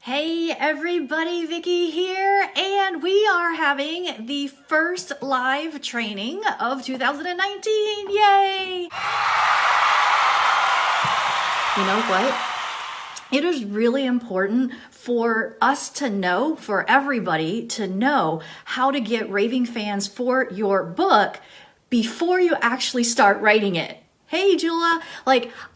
Hey everybody, Vickie here, and we are having the first live training of 2019. Yay! You know what? It is really important for us to know, for everybody to know how to get raving fans for your book before you actually start writing it. Hey, Jula,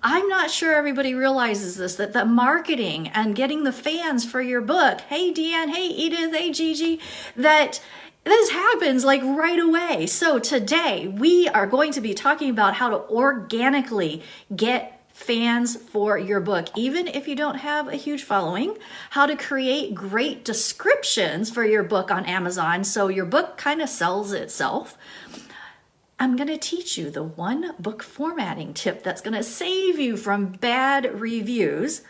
I'm not sure everybody realizes this, that the marketing and getting the fans for your book, hey, Deanne, hey, Edith, hey, Gigi, that this happens right away. So today we are going to be talking about how to organically get fans for your book, even if you don't have a huge following, how to create great descriptions for your book on Amazon so your book kind of sells itself. I'm going to teach you the one book formatting tip that's going to save you from bad reviews,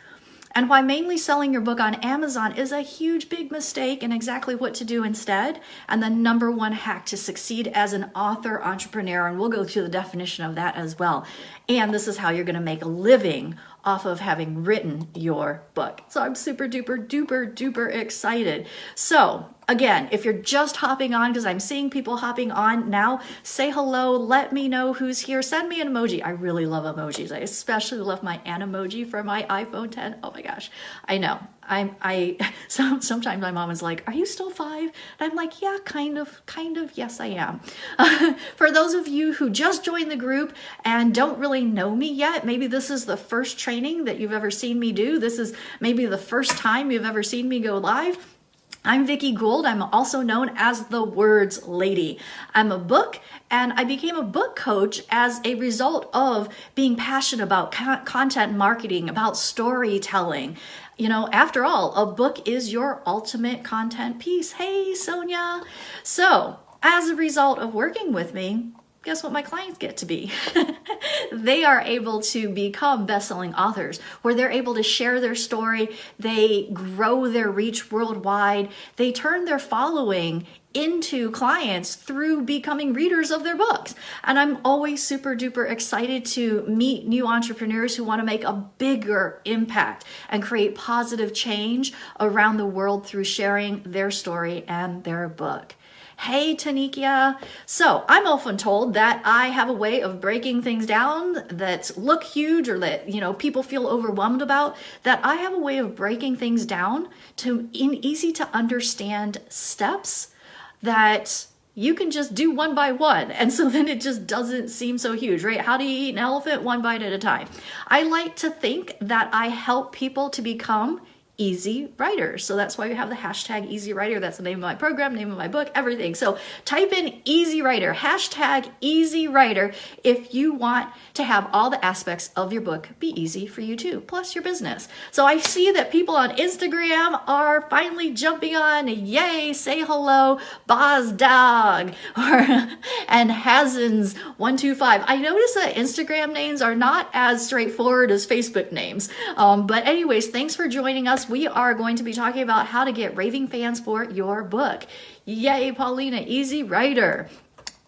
and why mainly selling your book on Amazon is a huge big mistake and exactly what to do instead, and the number one hack to succeed as an author entrepreneur, and we'll go through the definition of that as well. And this is how you're going to make a living off of having written your book. So I'm super duper duper duper excited. So again, if you're just hopping on, because I'm seeing people hopping on now, say hello, let me know who's here, send me an emoji. I really love emojis. I especially love my Emoji for my iPhone 10. Oh my gosh, I know. Sometimes my mom is like, are you still 5? And I'm like, yeah, kind of, yes, I am. For those of you who just joined the group and don't really know me yet, maybe this is the first training that you've ever seen me do. This is maybe the first time you've ever seen me go live. I'm Vickie Gould. I'm also known as the Words Lady. I'm a book, and I became a book coach as a result of being passionate about content marketing, about storytelling. You know, after all, a book is your ultimate content piece. Hey, Sonia. So, as a result of working with me, guess what my clients get to be? They are able to become best-selling authors, where they're able to share their story, they grow their reach worldwide, they turn their following into clients through becoming readers of their books. And I'm always super duper excited to meet new entrepreneurs who want to make a bigger impact and create positive change around the world through sharing their story and their book. Hey, Tanikia. So I'm often told that I have a way of breaking things down that look huge or that, people feel overwhelmed about, that I have a way of breaking things down to easy to understand steps that you can just do one by one. And so then it just doesn't seem so huge, right? How do you eat an elephant? One bite at a time. I like to think that I help people to become easy writers. So that's why we have the hashtag easy writer. That's the name of my program, name of my book, everything. So type in easy writer, hashtag easy writer, if you want to have all the aspects of your book be easy for you too, plus your business. So I see that people on Instagram are finally jumping on. Yay, say hello, Boz Dog and Hazens 125. I notice that Instagram names are not as straightforward as Facebook names. But anyways, thanks for joining us. We are going to be talking about how to get raving fans for your book. Yay, Paulina, easy writer.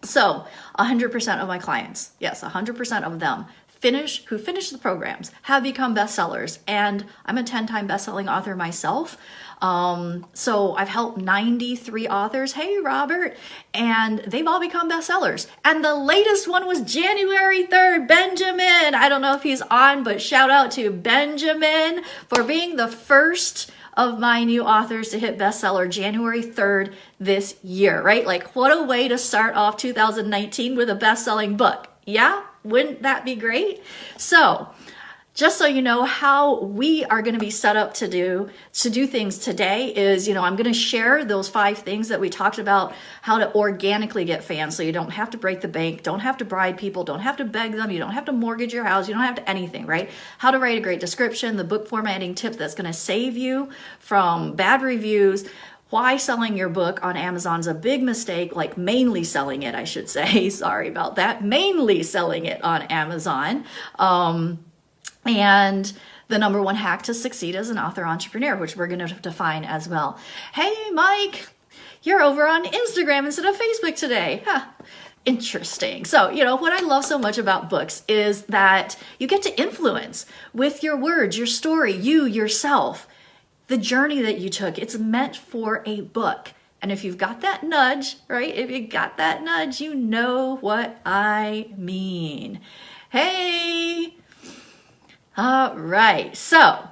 So 100% of my clients, yes, 100% of them who finish the programs have become bestsellers. And I'm a 10-time bestselling author myself. So I've helped 93 authors. Hey, Robert. And they've all become bestsellers. And the latest one was January 3rd, Benjamin. I don't know if he's on, but shout out to Benjamin for being the first of my new authors to hit bestseller January 3rd this year, right? What a way to start off 2019 with a best-selling book. Yeah? Wouldn't that be great? So, just so you know how we are going to be set up to do things today is, I'm going to share those 5 things that we talked about, how to organically get fans so you don't have to break the bank, don't have to bribe people, don't have to beg them, you don't have to mortgage your house, you don't have to anything, right? How to write a great description, the book formatting tip that's going to save you from bad reviews, why selling your book on Amazon's a big mistake, mainly selling it, I should say. Sorry about that. Mainly selling it on Amazon. And the number one hack to succeed as an author entrepreneur, which we're going to define as well. Hey, Mike, you're over on Instagram instead of Facebook today. Huh. Interesting. So, what I love so much about books is that you get to influence with your words, your story, yourself. the journey that you took. It's meant for a book. And if you've got that nudge, right? If you got that nudge, you know what I mean. Hey! All right. So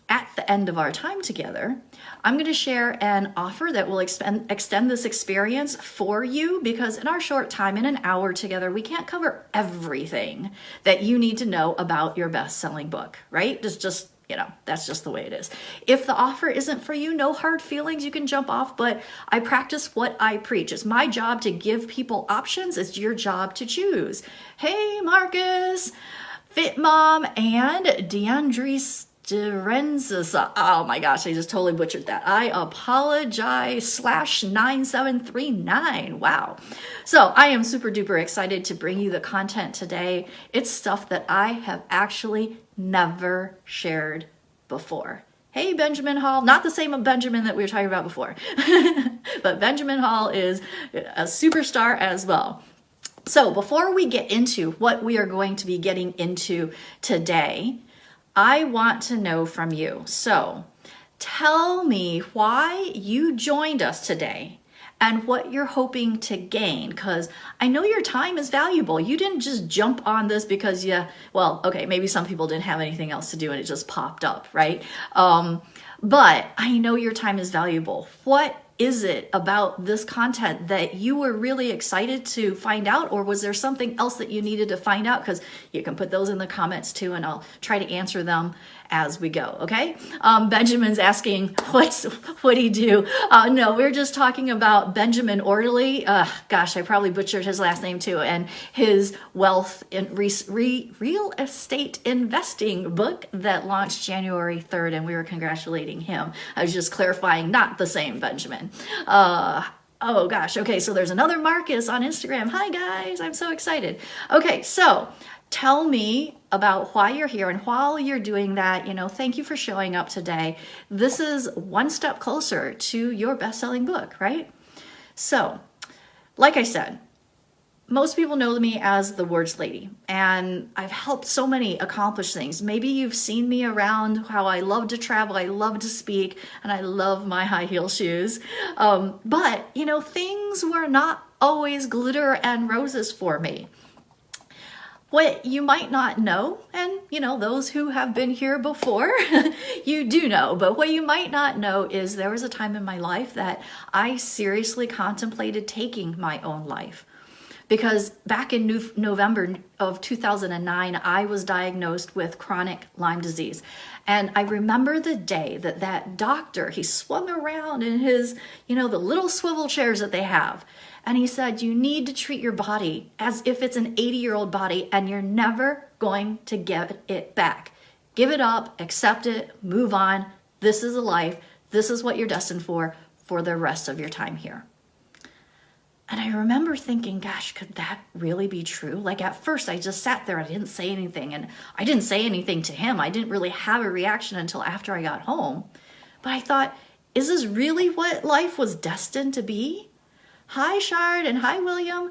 at the end of our time together, I'm going to share an offer that will extend this experience for you, because in our short time, in an hour together, we can't cover everything that you need to know about your best-selling book, right? Just that's just the way it is. If the offer isn't for you, no hard feelings, you can jump off, but I practice what I preach. It's my job to give people options. It's your job to choose. Hey, Marcus, Fit Mom, and DeAndre Derenzis. Oh my gosh, I just totally butchered that. I apologize. /9739. Wow. So I am super duper excited to bring you the content today. It's stuff that I have actually never shared before. Hey, Benjamin Hall, not the same Benjamin that we were talking about before, but Benjamin Hall is a superstar as well. So before we get into what we are going to be getting into today, I want to know from you. So tell me why you joined us today and what you're hoping to gain, because I know your time is valuable. You didn't just jump on this because maybe some people didn't have anything else to do and it just popped up, right? But I know your time is valuable. What is it about this content that you were really excited to find out, or was there something else that you needed to find out? Because you can put those in the comments too, and I'll try to answer them as we go, okay? Benjamin's asking, what'd he do? No, we're just talking about Benjamin Orderly. Gosh, I probably butchered his last name too, and his wealth in real estate investing book that launched January 3rd, and we were congratulating him. I was just clarifying, not the same Benjamin. Oh gosh, okay, so there's another Marcus on Instagram. Hi guys, I'm so excited. Okay, so tell me about why you're here, and while you're doing that, thank you for showing up today. This is one step closer to your best-selling book, right? So, like I said, most people know me as the Words Lady, and I've helped so many accomplish things. Maybe you've seen me around, how I love to travel, I love to speak, and I love my high heel shoes. But, things were not always glitter and roses for me. What you might not know, and those who have been here before, you do know, but what you might not know is there was a time in my life that I seriously contemplated taking my own life. Because back in November of 2009, I was diagnosed with chronic Lyme disease. And I remember the day that doctor, he swung around in his, the little swivel chairs that they have. And he said, you need to treat your body as if it's an 80-year-old body, and you're never going to get it back. Give it up, accept it, move on. This is a life. This is what you're destined for the rest of your time here. And I remember thinking, gosh, could that really be true? Like at first I just sat there, I didn't say anything, and I didn't say anything to him. I didn't really have a reaction until after I got home. But I thought, is this really what life was destined to be? Hi, Shard, and hi, William.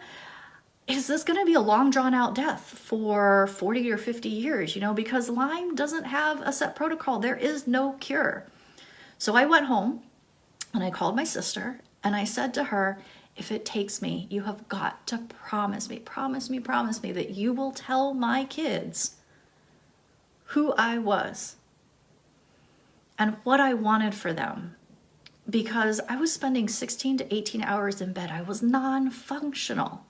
Is this going to be a long drawn out death for 40 or 50 years? Because Lyme doesn't have a set protocol. There is no cure. So I went home and I called my sister and I said to her, if it takes me, you have got to promise me that you will tell my kids who I was and what I wanted for them. Because I was spending 16 to 18 hours in bed. I was non-functional.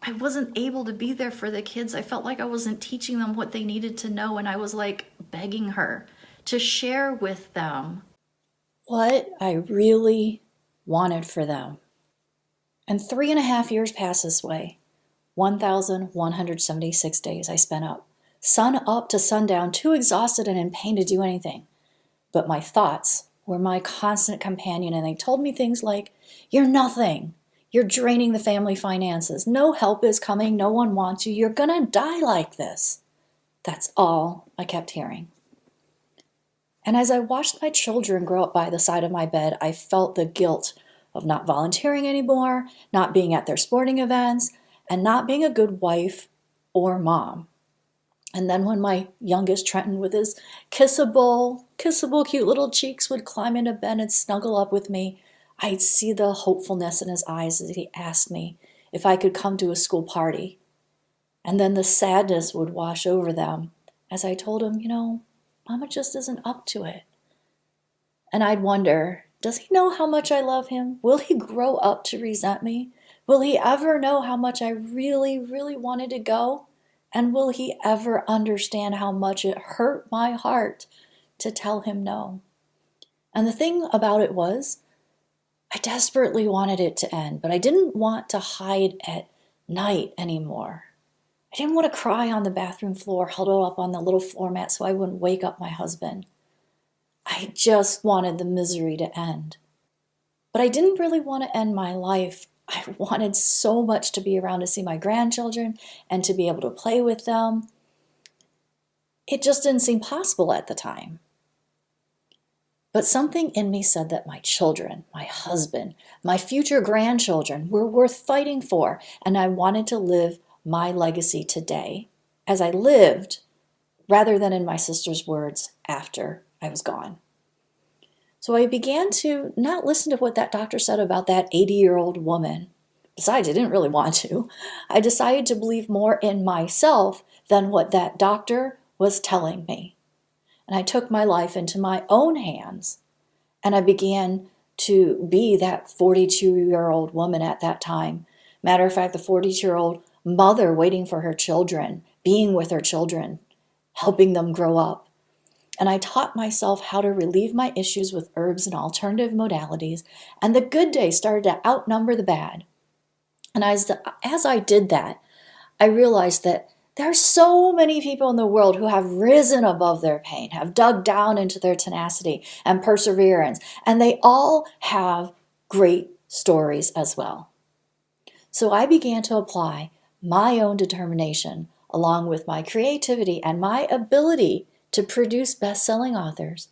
I wasn't able to be there for the kids. I felt like I wasn't teaching them what they needed to know, and I was like begging her to share with them what I really wanted for them. And 3.5 years passed this way. 1,176 days I spent up, sun up to sundown, too exhausted and in pain to do anything. But my thoughts were my constant companion, and they told me things like, you're nothing. You're draining the family finances. No help is coming. No one wants you. You're gonna die like this. That's all I kept hearing. And as I watched my children grow up by the side of my bed, I felt the guilt of not volunteering anymore, not being at their sporting events, and not being a good wife or mom. And then when my youngest Trenton, with his kissable kissable, cute little cheeks would climb into bed and snuggle up with me, I'd see the hopefulness in his eyes as he asked me if I could come to a school party. And then the sadness would wash over them as I told him, Mama just isn't up to it. And I'd wonder, does he know how much I love him? Will he grow up to resent me? Will he ever know how much I really, really wanted to go? And will he ever understand how much it hurt my heart to tell him no? And the thing about it was, I desperately wanted it to end, but I didn't want to hide at night anymore. I didn't want to cry on the bathroom floor, huddled up on the little floor mat so I wouldn't wake up my husband. I just wanted the misery to end. But I didn't really want to end my life. I wanted so much to be around to see my grandchildren and to be able to play with them. It just didn't seem possible at the time. But something in me said that my children, my husband, my future grandchildren were worth fighting for, and I wanted to live my legacy today as I lived, rather than in my sister's words after I was gone. So I began to not listen to what that doctor said about that 80-year-old woman. Besides, I didn't really want to. I decided to believe more in myself than what that doctor was telling me. And I took my life into my own hands, and I began to be that 42-year-old woman at that time. Matter of fact, the 42-year-old mother waiting for her children, being with her children, helping them grow up. And I taught myself how to relieve my issues with herbs and alternative modalities, and the good days started to outnumber the bad. And as I did that, I realized that there are so many people in the world who have risen above their pain, have dug down into their tenacity and perseverance, and they all have great stories as well. So I began to apply my own determination along with my creativity and my ability to produce best-selling authors.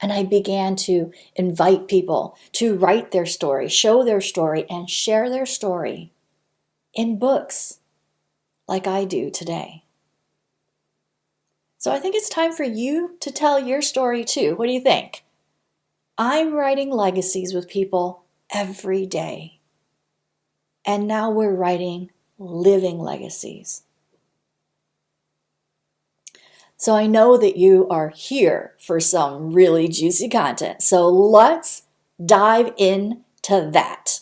And I began to invite people to write their story, show their story, and share their story in books like I do today. So I think it's time for you to tell your story too. What do you think? I'm writing legacies with people every day. And now we're writing living legacies. So I know that you are here for some really juicy content. So let's dive into that.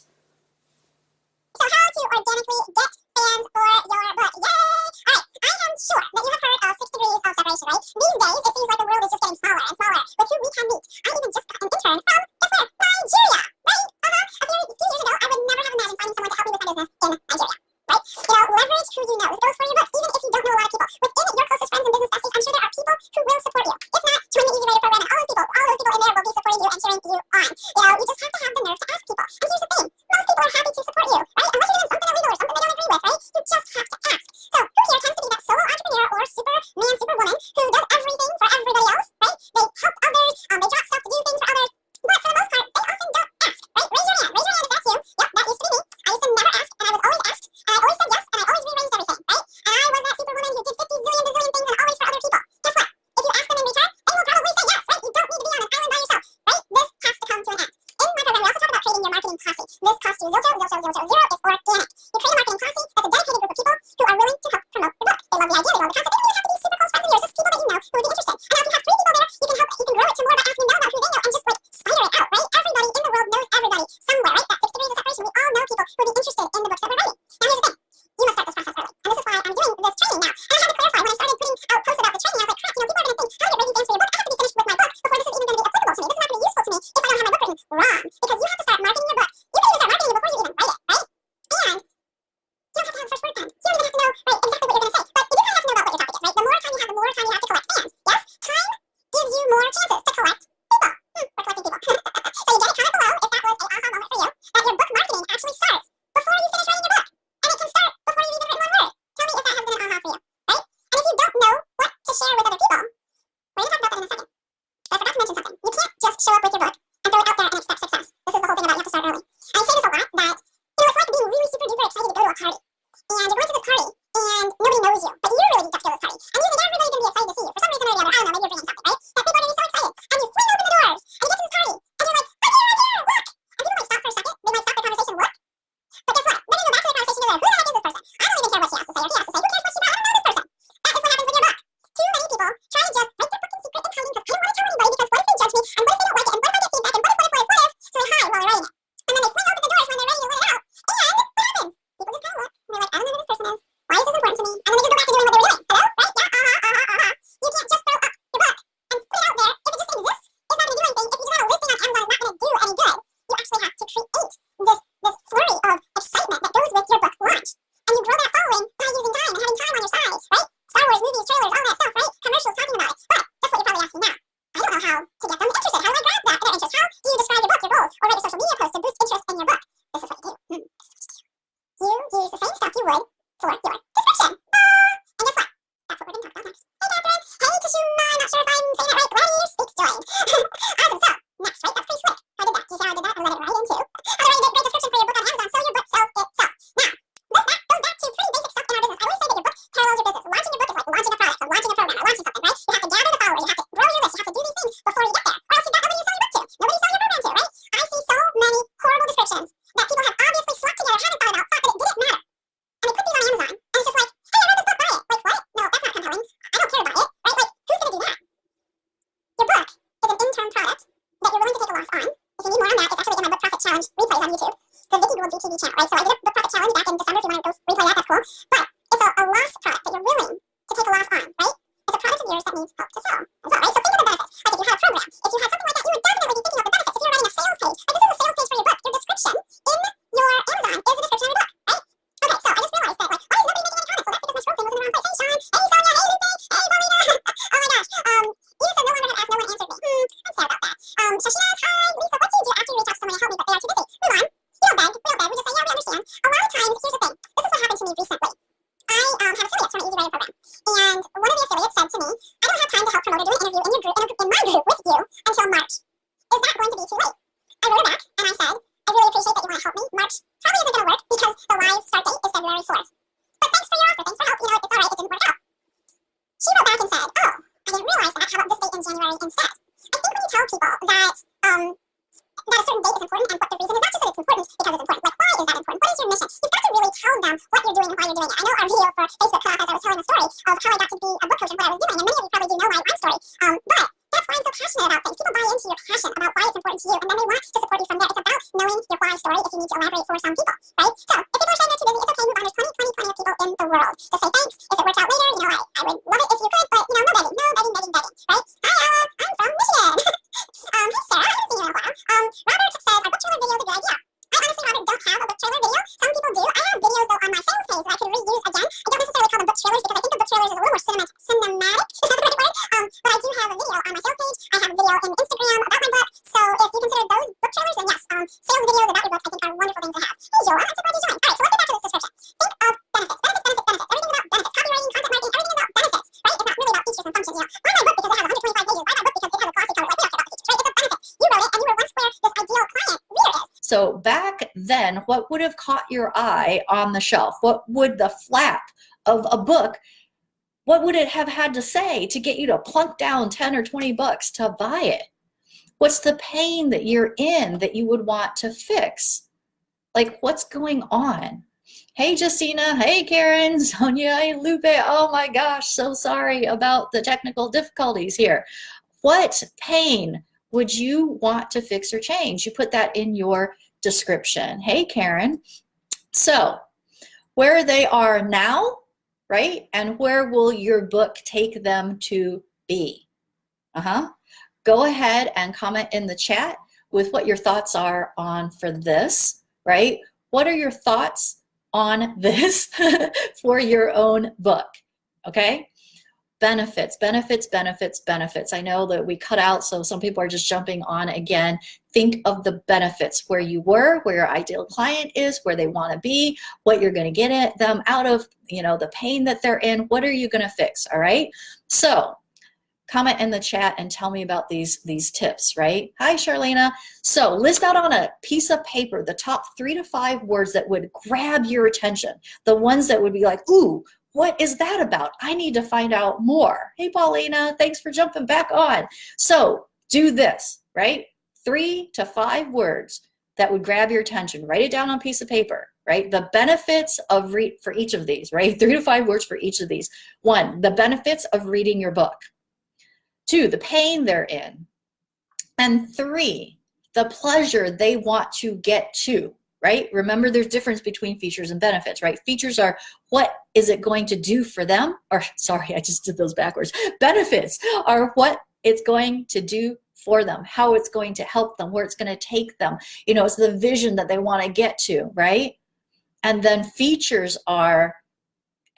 So how to organically get fans for your book. Yay! Alright, I am sure that you have heard of 6 degrees of separation, right? These days, it seems like the world is just getting smaller and smaller with who we can meet. I even just got an intern from, guess where? Nigeria, right? A few years ago, I would never have imagined finding someone to help me with my business in Nigeria, right? Leverage who you know. This goes for your books, even if you don't know a lot of people. Within your closest friends and business besties, I'm sure there are people who will support you. If not, join the Easy Writer program, and all those people in there will be supporting you and cheering you on. You just have to have the nerve to ask people. And here's the thing, most people are happy to support you, right? Unless you're doing something illegal or something they don't agree with, right? You just have to ask. So who here tends to be that solo entrepreneur or superman, superwoman who does everything for everybody else, right? They help others, they drop stuff to do things for others, but for the most part, they often don't ask, right? Raise your hand if that's you. Yep, that used to be me. I used to never ask, and I was always asked, and I always said yes, and I always rearranged everything, right? And I was that superwoman who did 50 zillion bazillion things and always for other people. Guess what? If you ask them in return, they will probably say yes, right? You don't need to be on an island by yourself, right? This has to come to an end. In my program, we also talk about creating your marketing posse. This costs you zero. It's organic. You create a marketing posse that's a dedicated group of people who are willing to help promote the book. They love the idea, they love the concept. They don't even have to be super close friends of yours, just people that you know who would be interested. And now if you have 3 people there, you can grow it to more by asking them about who they know and just spider it out, right? Everybody in the world knows everybody somewhere, right? That 6 degrees of separation. We all know people who would be interested in the books that we're writing. Now here's the thing. You must start this process early. And this is why I'm doing this training now. And I had to clarify when I started putting out posts about the training, I was like, crap, people are going to think, how to get raving fans for your book? I have to be finished with my book before this is even going to be applicable to me. This is not going to be useful to me if I don't have my book written. Wrong. Because you have to start marketing your book. You can even start marketing it before you even write it, right? And you don't have to have a first word plan. You don't even have to know, right, exactly what you're going to say. But you do kind of have to know about what your topic is, right? The more time you have, the more time you have to collect fans. Yes? Time gives you more chances to collect people. We're collecting people. So you get a comment below if that was an aha moment for you, that your book marketing actually starts before you finish writing your book. And it can start before you've even written 1 word. Tell me if that has been an aha for you, right? And if you don't know what to share with other people, we're going to talk about that in a second. But I forgot to mention something. You can't just show up with your book and throw it out there and expect success. This is the whole thing about you have to start early. And I say this a lot, that it's like being really super duper excited to go to a party. And you're going to this party, and nobody knows you, but you really need to go to this party. And you think everybody's going to be excited to see you. For some reason or the other, I don't know, maybe you're bringing something, right? That people are going to be so excited. And you Challenge replays on YouTube. The Vickie Gould VTV channel, right? So I did a book profit challenge back in December. If you want to go replay that, that's cool. But it's a loss product that you're willing to take a loss on, right? It's a product of yours that needs help to sell as well, right? So think of the benefits. Like if you had a program, if you had something like that, you would definitely be thinking of the benefits. If you're writing a sales page, like this is a sales page for your book, your description in your Amazon is a description of your book, right? Okay, so I just realized that, like, why is nobody making any comments? Well, that's because my scroll thing was in the wrong place. Hey, Sean. Hey, Sonia. Hey, Lupe. Hey, Paulina. Oh my gosh. Edith says no longer have asked, no one answered me. I'm sad about that. Shashina, hi. Lisa, what do you do after you reach out to someone to help me, but they are too busy? Move on. We don't beg. We don't beg. We just say, yeah, we understand. A lot of times, here's the thing. This is what happened to me recently. I have affiliates from an Easy Writing program. And one of the affiliates said to me, I don't have time to help promote or do an interview in your group, in my group with you until March. Is that going to be too late? I wrote her back and I said, I really appreciate that you want to help me. March probably isn't going to work because the live start date is February 4th. But thanks for your offer. Thanks for help. You know, it's all right. It didn't work out. She wrote back and said, oh, I didn't realize that. How about this date in January instead? I think when you tell people that that a certain date is important and what the reason is, not just that it's important because it's important. Like, why is that important? What is your mission? You've got to really tell them what you're doing and why you're doing it. I know our video for Facebook cut off as I was telling the story of how I got to be a book coach and what I was doing, and many of you probably do know my story. But that's why I'm so passionate about things. People buy into your passion about why it's important to you, and then they want to support you from there. It's about knowing your why story if you need to elaborate for some people, right? So if people are saying they're too busy, it's okay. Move on. There's plenty of people in the world. Just say thanks. If it works out later, you know, I would love it if you could, but you know, no begging, right? Hi, Ella. I'm from Michigan. Hey, Sarah. I haven't seen you in a while. Robert says our book trailer video is a good idea. I honestly, Robert, don't have a book trailer video. Some people do. I have videos though on my sales page that I can reuse again. I don't necessarily call them book trailers because I think the book trailers is a little more cinematic. Is that the right word? But I do have a video on my sales page. I have a video in Instagram about my book. So if you consider those book trailers, then yes, sales videos about your book I think are wonderful things to have. Hey, Joel, I'm so glad you joined. All right, so let's get back to this description. Think of benefits. Everything about benefits. Copywriting, content marketing, everything is about benefits, right? It's not really about features and functions. You know, buy my book because it has 125 pages. Buy my book because it has a glossy cover. Like, we don't care about the features, right? It's a benefit. You wrote it, and you were once where this ideal client reader is. So back then, what would have caught your eye on the shelf? What would the flap of a book, what would it have had to say to get you to plunk down 10 or 20 bucks to buy it? What's the pain that you're in that you would want to fix? Like, what's going on? Hey, Justina. Hey, Karen, Sonia, hey, Lupe. Oh my gosh, so sorry about the technical difficulties here. What pain would you want to fix or change? You put that in your description. Hey, Karen. So where they are now, right? And where will your book take them to be? Go ahead and comment in the chat with what your thoughts are on for this, right? What are your thoughts on this for your own book? Okay. Benefits, benefits, benefits, benefits. I know that we cut out, so some people are just jumping on again. Think of the benefits, where you were, where your ideal client is, where they want to be, what you're going to get them out of, you know, the pain that they're in. What are you going to fix? All right. So comment in the chat and tell me about these tips, right? Hi, Charlena. So list out on a piece of paper the top 3 to 5 words that would grab your attention. The ones that would be like, ooh, what is that about? I need to find out more. Hey, Paulina, thanks for jumping back on. So do this, right? 3 to 5 words that would grab your attention. Write it down on a piece of paper, right? The benefits of for each of these, right? 3 to 5 words for each of these. 1, the benefits of reading your book. 2, the pain they're in. And 3, the pleasure they want to get to, right? Remember, there's difference between features and benefits, right? Features are what is it going to do for them? Or sorry, I just did those backwards. Benefits are what it's going to do for them, how it's going to help them, where it's going to take them. You know, it's the vision that they want to get to, right? And then features are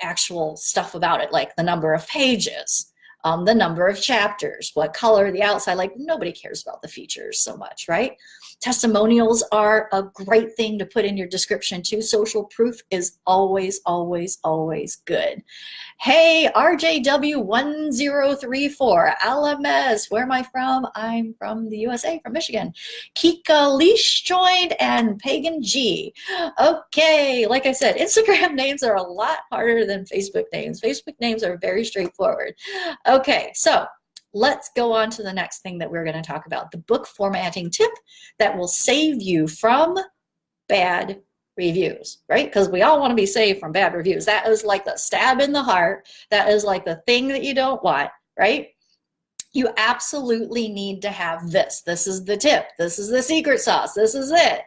actual stuff about it, like the number of pages, the number of chapters, what color, the outside. Like, nobody cares about the features so much, right? Testimonials are a great thing to put in your description too. Social proof is always, always, always good. Hey, RJW1034, Alames, where am I from? I'm from the USA, from Michigan. Kika Leash joined and Pagan G. Okay, like I said, Instagram names are a lot harder than Facebook names. Facebook names are very straightforward. Okay, so let's go on to the next thing that we're going to talk about, the book formatting tip that will save you from bad reviews, right? Because we all want to be saved from bad reviews. That is like the stab in the heart. That is like the thing that you don't want, right? You absolutely need to have this. This is the tip. This is the secret sauce. This is it.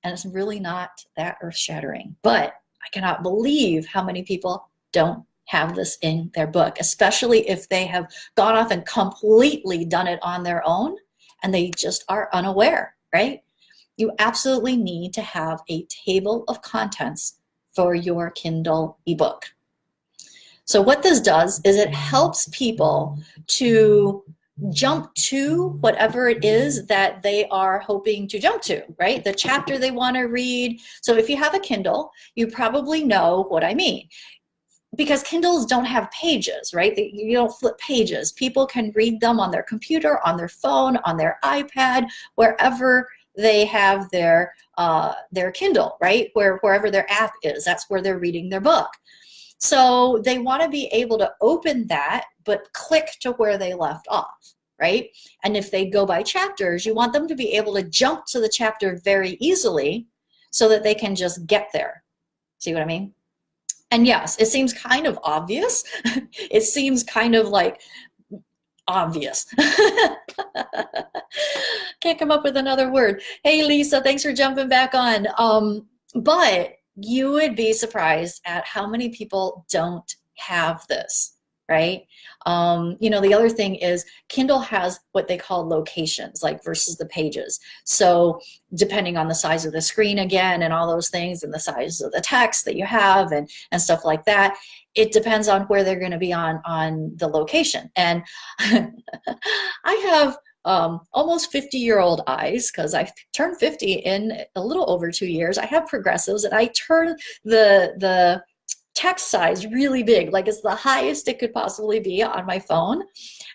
and it's really not that earth-shattering. But I cannot believe how many people don't have this in their book, especially if they have gone off and completely done it on their own and they just are unaware, right? You absolutely need to have a table of contents for your Kindle ebook. So what this does is it helps people to jump to whatever it is that they are hoping to jump to, right? The chapter they want to read. So if you have a Kindle, you probably know what I mean. Because Kindles don't have pages, right? You don't flip pages. People can read them on their computer, on their phone, on their iPad, wherever they have their Kindle, right? Wherever their app is, that's where they're reading their book. So they want to be able to open that, but click to where they left off, right? And if they go by chapters, you want them to be able to jump to the chapter very easily so that they can just get there. See what I mean? And yes, it seems kind of obvious. It seems kind of like obvious. Can't come up with another word. Hey, Lisa, thanks for jumping back on. But you would be surprised at how many people don't have this, right? You know, the other thing is Kindle has what they call locations, like versus the pages. So depending on the size of the screen again and all those things and the size of the text that you have and stuff like that, it depends on where they're going to be on the location. And I have almost 50-year-old eyes because I turned 50 in a little over 2 years. I have progressives and I turn the text size really big, like it's the highest it could possibly be on my phone.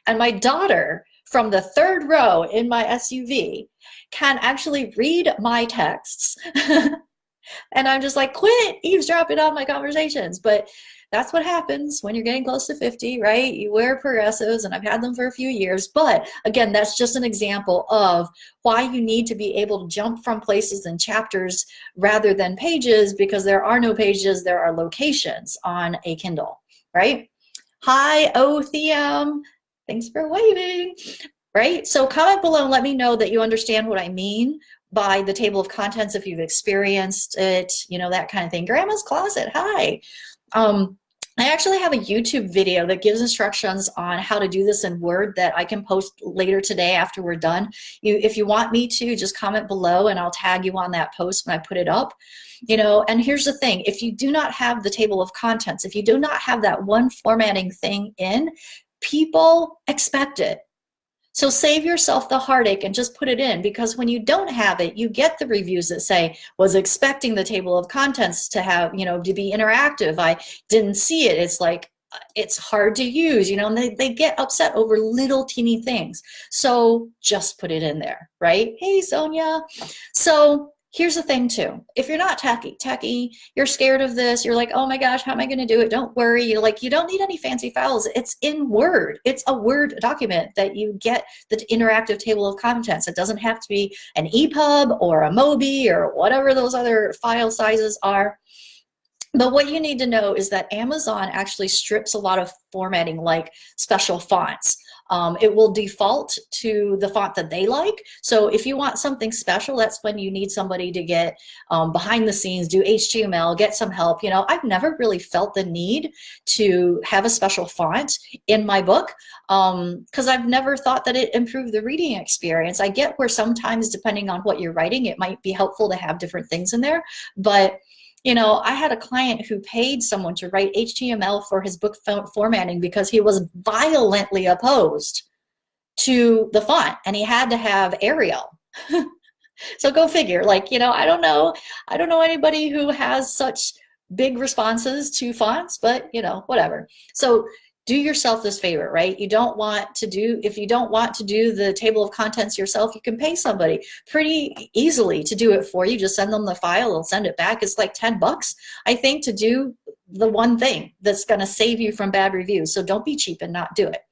And my daughter from the third row in my SUV can actually read my texts. And I'm just like, quit eavesdropping on my conversations. But that's what happens when you're getting close to 50, right? You wear progressives, and I've had them for a few years. But again, that's just an example of why you need to be able to jump from places and chapters rather than pages, because there are no pages, there are locations on a Kindle, right? Hi, Othiam. Thanks for waving, right? So comment below and let me know that you understand what I mean by the table of contents if you've experienced it, you know, that kind of thing. Grandma's Closet, hi. I actually have a YouTube video that gives instructions on how to do this in Word that I can post later today after we're done. If you want me to, just comment below and I'll tag you on that post when I put it up. You know, and here's the thing, if you do not have the table of contents, if you do not have that one formatting thing in, people expect it. So save yourself the heartache and just put it in, because when you don't have it, you get the reviews that say, was expecting the table of contents to have, you know, to be interactive. I didn't see it. It's like, it's hard to use, you know, and they get upset over little teeny things. So just put it in there, right? Hey, Sonia. So here's the thing too, if you're not techie, you're scared of this, you're like, oh my gosh, how am I going to do it? Don't worry. You're like, you don't need any fancy files. It's in Word. It's a Word document that you get the interactive table of contents. It doesn't have to be an EPUB or a Mobi or whatever those other file sizes are. But what you need to know is that Amazon actually strips a lot of formatting, like special fonts. It will default to the font that they like. So if you want something special, that's when you need somebody to get behind the scenes, do HTML, get some help. You know, I've never really felt the need to have a special font in my book because I've never thought that it improved the reading experience. I get where sometimes, depending on what you're writing, it might be helpful to have different things in there. But you know, I had a client who paid someone to write HTML for his book formatting because he was violently opposed to the font and he had to have Arial. So go figure, like, you know, I don't know anybody who has such big responses to fonts, but you know, whatever. So do yourself this favor, right? You don't want to do, if you don't want to do the table of contents yourself, you can pay somebody pretty easily to do it for you. Just send them the file, they'll send it back. It's like 10 bucks, I think, to do the one thing that's going to save you from bad reviews. So don't be cheap and not do it.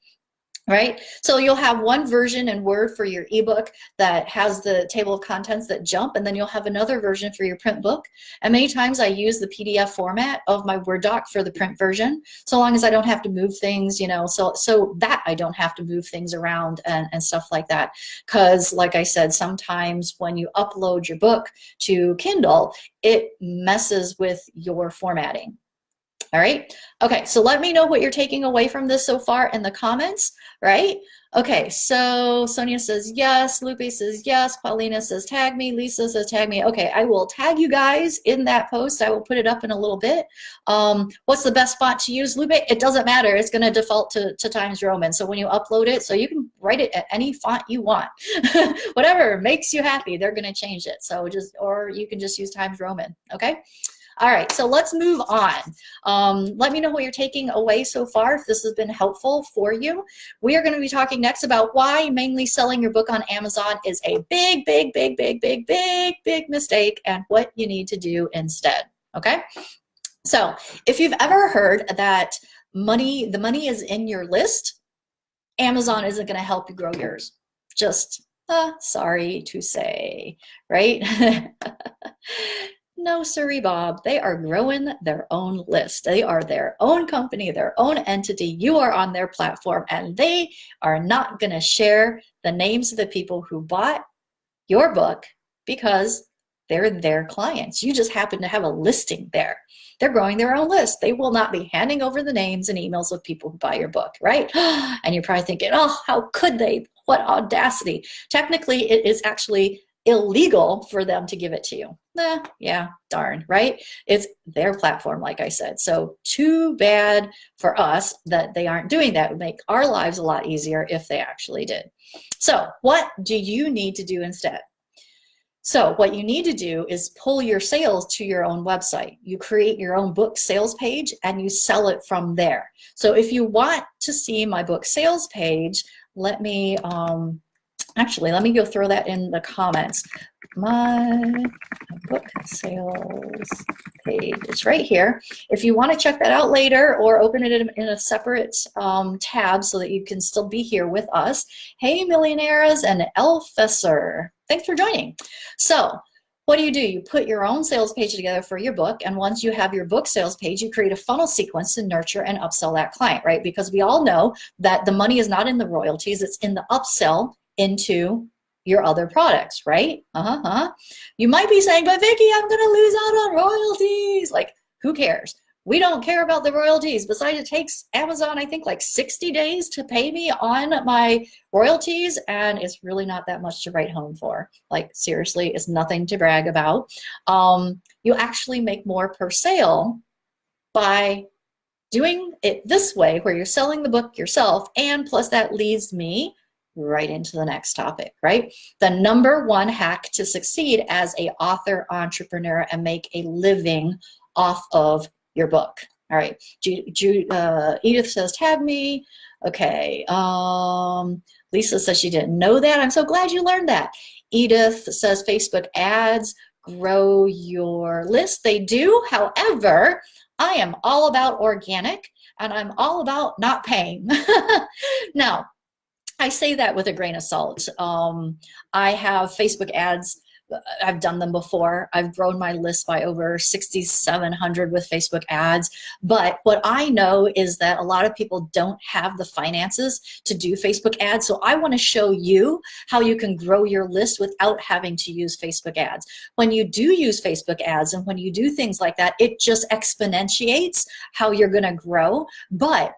right? So you'll have one version in Word for your ebook that has the table of contents that jump, and then you'll have another version for your print book. And many times I use the PDF format of my Word doc for the print version, so long as I don't have to move things, you know, so that I don't have to move things around and stuff like that. Because like I said, sometimes when you upload your book to Kindle, it messes with your formatting. All right. Okay. So let me know what you're taking away from this so far in the comments, right? Okay. So Sonia says yes. Lupe says yes. Paulina says tag me. Lisa says tag me. Okay. I will tag you guys in that post. I will put it up in a little bit. What's the best font to use, Lupe? It doesn't matter. It's going to default to Times Roman. So when you upload it, so you can write it at any font you want. Whatever makes you happy, they're going to change it. So just, or you can just use Times Roman. Okay. All right, so let's move on. Let me know what you're taking away so far, if this has been helpful for you. We are going to be talking next about why mainly selling your book on Amazon is a big, big, big, big, big, big, big mistake, and what you need to do instead, okay? So if you've ever heard that the money is in your list, Amazon isn't going to help you grow yours. Just sorry to say, right? No, sirree, Bob. They are growing their own list. They are their own company, their own entity. You are on their platform, and they are not going to share the names of the people who bought your book because they're their clients. You just happen to have a listing there. They're growing their own list. They will not be handing over the names and emails of people who buy your book, right? And you're probably thinking, oh, how could they? What audacity. Technically, it is actually illegal for them to give it to you. Yeah, darn, right? It's their platform, like I said. So too bad for us that they aren't doing that. It would make our lives a lot easier if they actually did. So what do you need to do instead? So what you need to do is pull your sales to your own website. You create your own book sales page and you sell it from there. So if you want to see my book sales page, let me actually, let me go throw that in the comments. My book sales page, it's right here. If you want to check that out later or open it in a separate tab so that you can still be here with us. Hey, millionaires and Elfesser, thanks for joining. So what do? You put your own sales page together for your book, and once you have your book sales page, you create a funnel sequence to nurture and upsell that client, right? Because we all know that the money is not in the royalties, it's in the upsell into your other products, right? You might be saying, but Vickie, I'm gonna lose out on royalties. Like, who cares? We don't care about the royalties. Besides, it takes Amazon, I think, like 60 days to pay me on my royalties, and it's really not that much to write home for. Like, seriously, it's nothing to brag about. You actually make more per sale by doing it this way, where you're selling the book yourself, and plus that leads me right into the next topic, right? The number one hack to succeed as an author, entrepreneur, and make a living off of your book. All right, Edith says, tag me. Okay, Lisa says she didn't know that. I'm so glad you learned that. Edith says Facebook ads grow your list. They do. However, I am all about organic, and I'm all about not paying. Now, I say that with a grain of salt. I have Facebook ads. I've done them before. I've grown my list by over 6,700 with Facebook ads. But what I know is that a lot of people don't have the finances to do Facebook ads. So I want to show you how you can grow your list without having to use Facebook ads. When you do use Facebook ads and when you do things like that, it just exponentiates how you're going to grow. But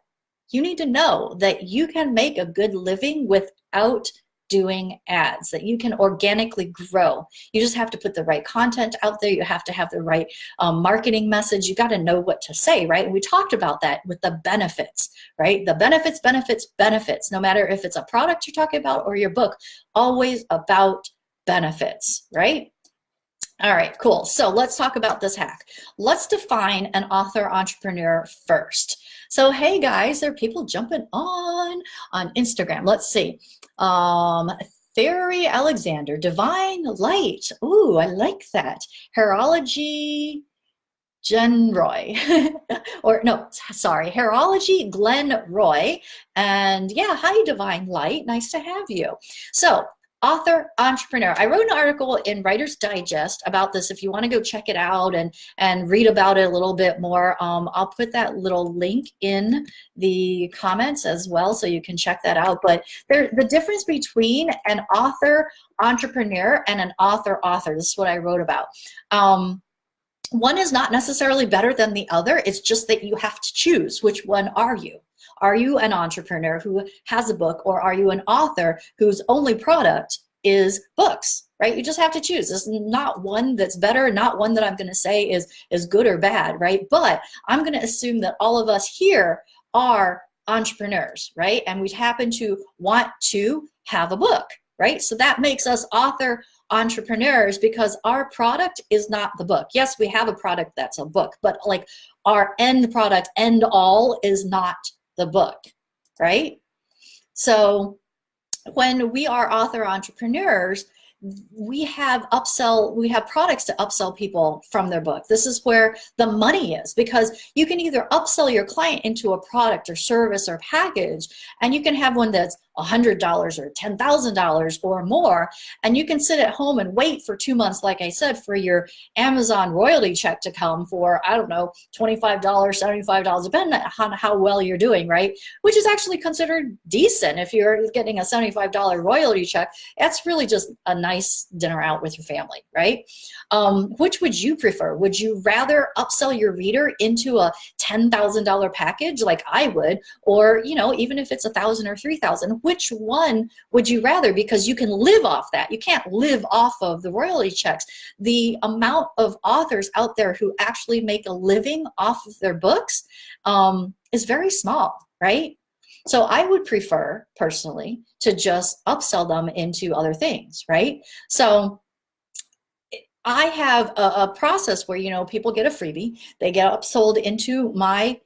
you need to know that you can make a good living without doing ads, that you can organically grow. You just have to put the right content out there. You have to have the right marketing message. You got to know what to say, right? And we talked about that with the benefits, right? The benefits, benefits, benefits, no matter if it's a product you're talking about or your book, always about benefits, right? All right, cool. So let's talk about this hack. Let's define an author entrepreneur first. So, hey guys, there are people jumping on Instagram. Let's see. Theory Alexander, Divine Light. Ooh, I like that. Herology Jen Roy, or no, sorry, Hairology Glenn Roy. And yeah, hi, Divine Light. Nice to have you. So, author, entrepreneur. I wrote an article in Writer's Digest about this. If you want to go check it out and read about it a little bit more, I'll put that little link in the comments as well, so you can check that out. But the difference between an author, entrepreneur, and an author. This is what I wrote about. One is not necessarily better than the other. It's just that you have to choose. Which one are you? Are you an entrepreneur who has a book, or are you an author whose only product is books, right? You just have to choose. There's not one that's better, not one that I'm going to say is good or bad, right? But I'm going to assume that all of us here are entrepreneurs, right? And we happen to want to have a book, right? So that makes us author entrepreneurs, because our product is not the book. Yes, we have a product that's a book, but like our end product, end all, is not the book, right? So when we are author entrepreneurs, we have products to upsell people from their book. This is where the money is, because you can either upsell your client into a product or service or package, and you can have one that's $100 or $10,000 or more, and you can sit at home and wait for 2 months, like I said, for your Amazon royalty check to come for, I don't know, $25, $75, depending on how well you're doing, right? Which is actually considered decent. If you're getting a $75 royalty check, that's really just a nice dinner out with your family, right? Which would you prefer? Would you rather upsell your reader into a $10,000 package like I would, or, you know, even if it's $1,000 or $3,000, which one would you rather? Because you can live off that. You can't live off of the royalty checks. The amount of authors out there who actually make a living off of their books is very small, right? So I would prefer, personally, to just upsell them into other things, right? So I have a process where, you know, people get a freebie, they get upsold into my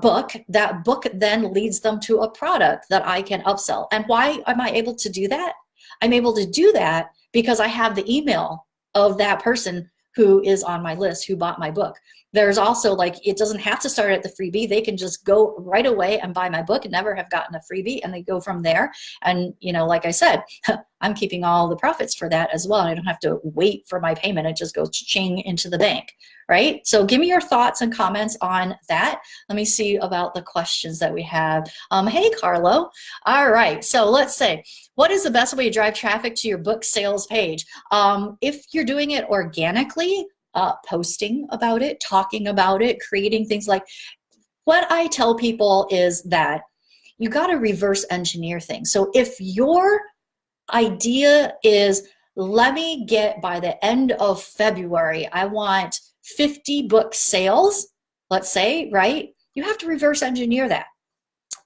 book. That book then leads them to a product that I can upsell. And why am I able to do that? I'm able to do that because I have the email of that person who is on my list, who bought my book. There's also, like, it doesn't have to start at the freebie. They can just go right away and buy my book and never have gotten a freebie, and they go from there. And, you know, like I said, I'm keeping all the profits for that as well. I don't have to wait for my payment. It just goes ching into the bank, right? So give me your thoughts and comments on that. Let me see about the questions that we have. Hey, Carlo. All right, so let's say, what is the best way to drive traffic to your book sales page? If you're doing it organically, posting about it, talking about it, creating things. Like, what I tell people is that you got to reverse engineer things. So if your idea is, let me get, by the end of February, I want 50 book sales, let's say, right? You have to reverse engineer that.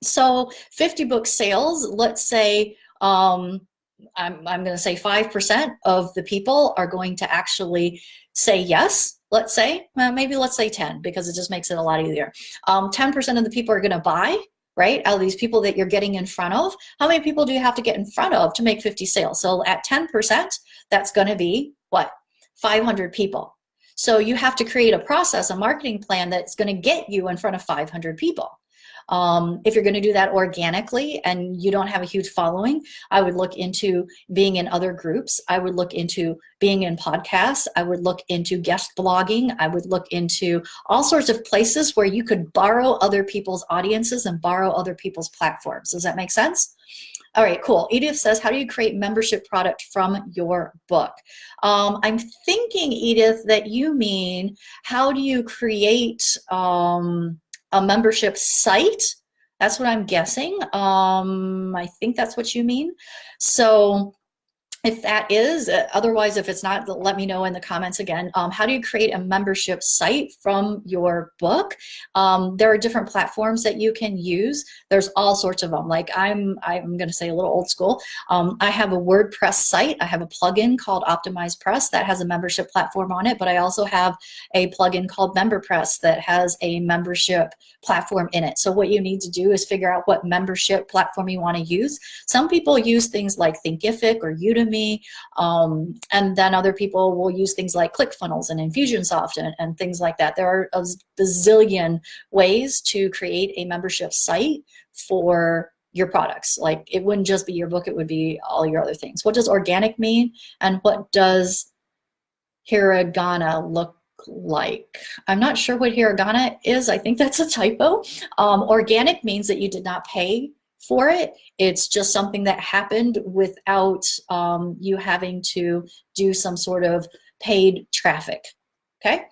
So 50 book sales, let's say, I'm going to say 5% of the people are going to actually say yes, let's say. Maybe let's say 10, because it just makes it a lot easier. 10% of the people are going to buy, right? Out of these people that you're getting in front of, how many people do you have to get in front of to make 50 sales? So at 10%, that's going to be what? 500 people. So you have to create a process, a marketing plan that's going to get you in front of 500 people. If you're going to do that organically and you don't have a huge following, I would look into being in other groups. I would look into being in podcasts. I would look into guest blogging. I would look into all sorts of places where you could borrow other people's audiences and borrow other people's platforms. Does that make sense? All right, cool. Edith says, how do you create membership product from your book? I'm thinking, Edith, that you mean, how do you create a membership site? That's what I'm guessing. I think that's what you mean. So if that is, otherwise, if it's not, let me know in the comments again. How do you create a membership site from your book? There are different platforms that you can use. There's all sorts of them. Like, I'm going to say a little old school. I have a WordPress site. I have a plugin called Optimize Press that has a membership platform on it, but I also have a plugin called MemberPress that has a membership platform in it. So what you need to do is figure out what membership platform you want to use. Some people use things like Thinkific or Udemy me. And then other people will use things like ClickFunnels and Infusionsoft and things like that. There are a bazillion ways to create a membership site for your products. Like, it wouldn't just be your book, it would be all your other things. What does organic mean? And what does hiragana look like? I'm not sure what hiragana is. I think that's a typo. Organic means that you did not pay for it. It's just something that happened without you having to do some sort of paid traffic. Okay.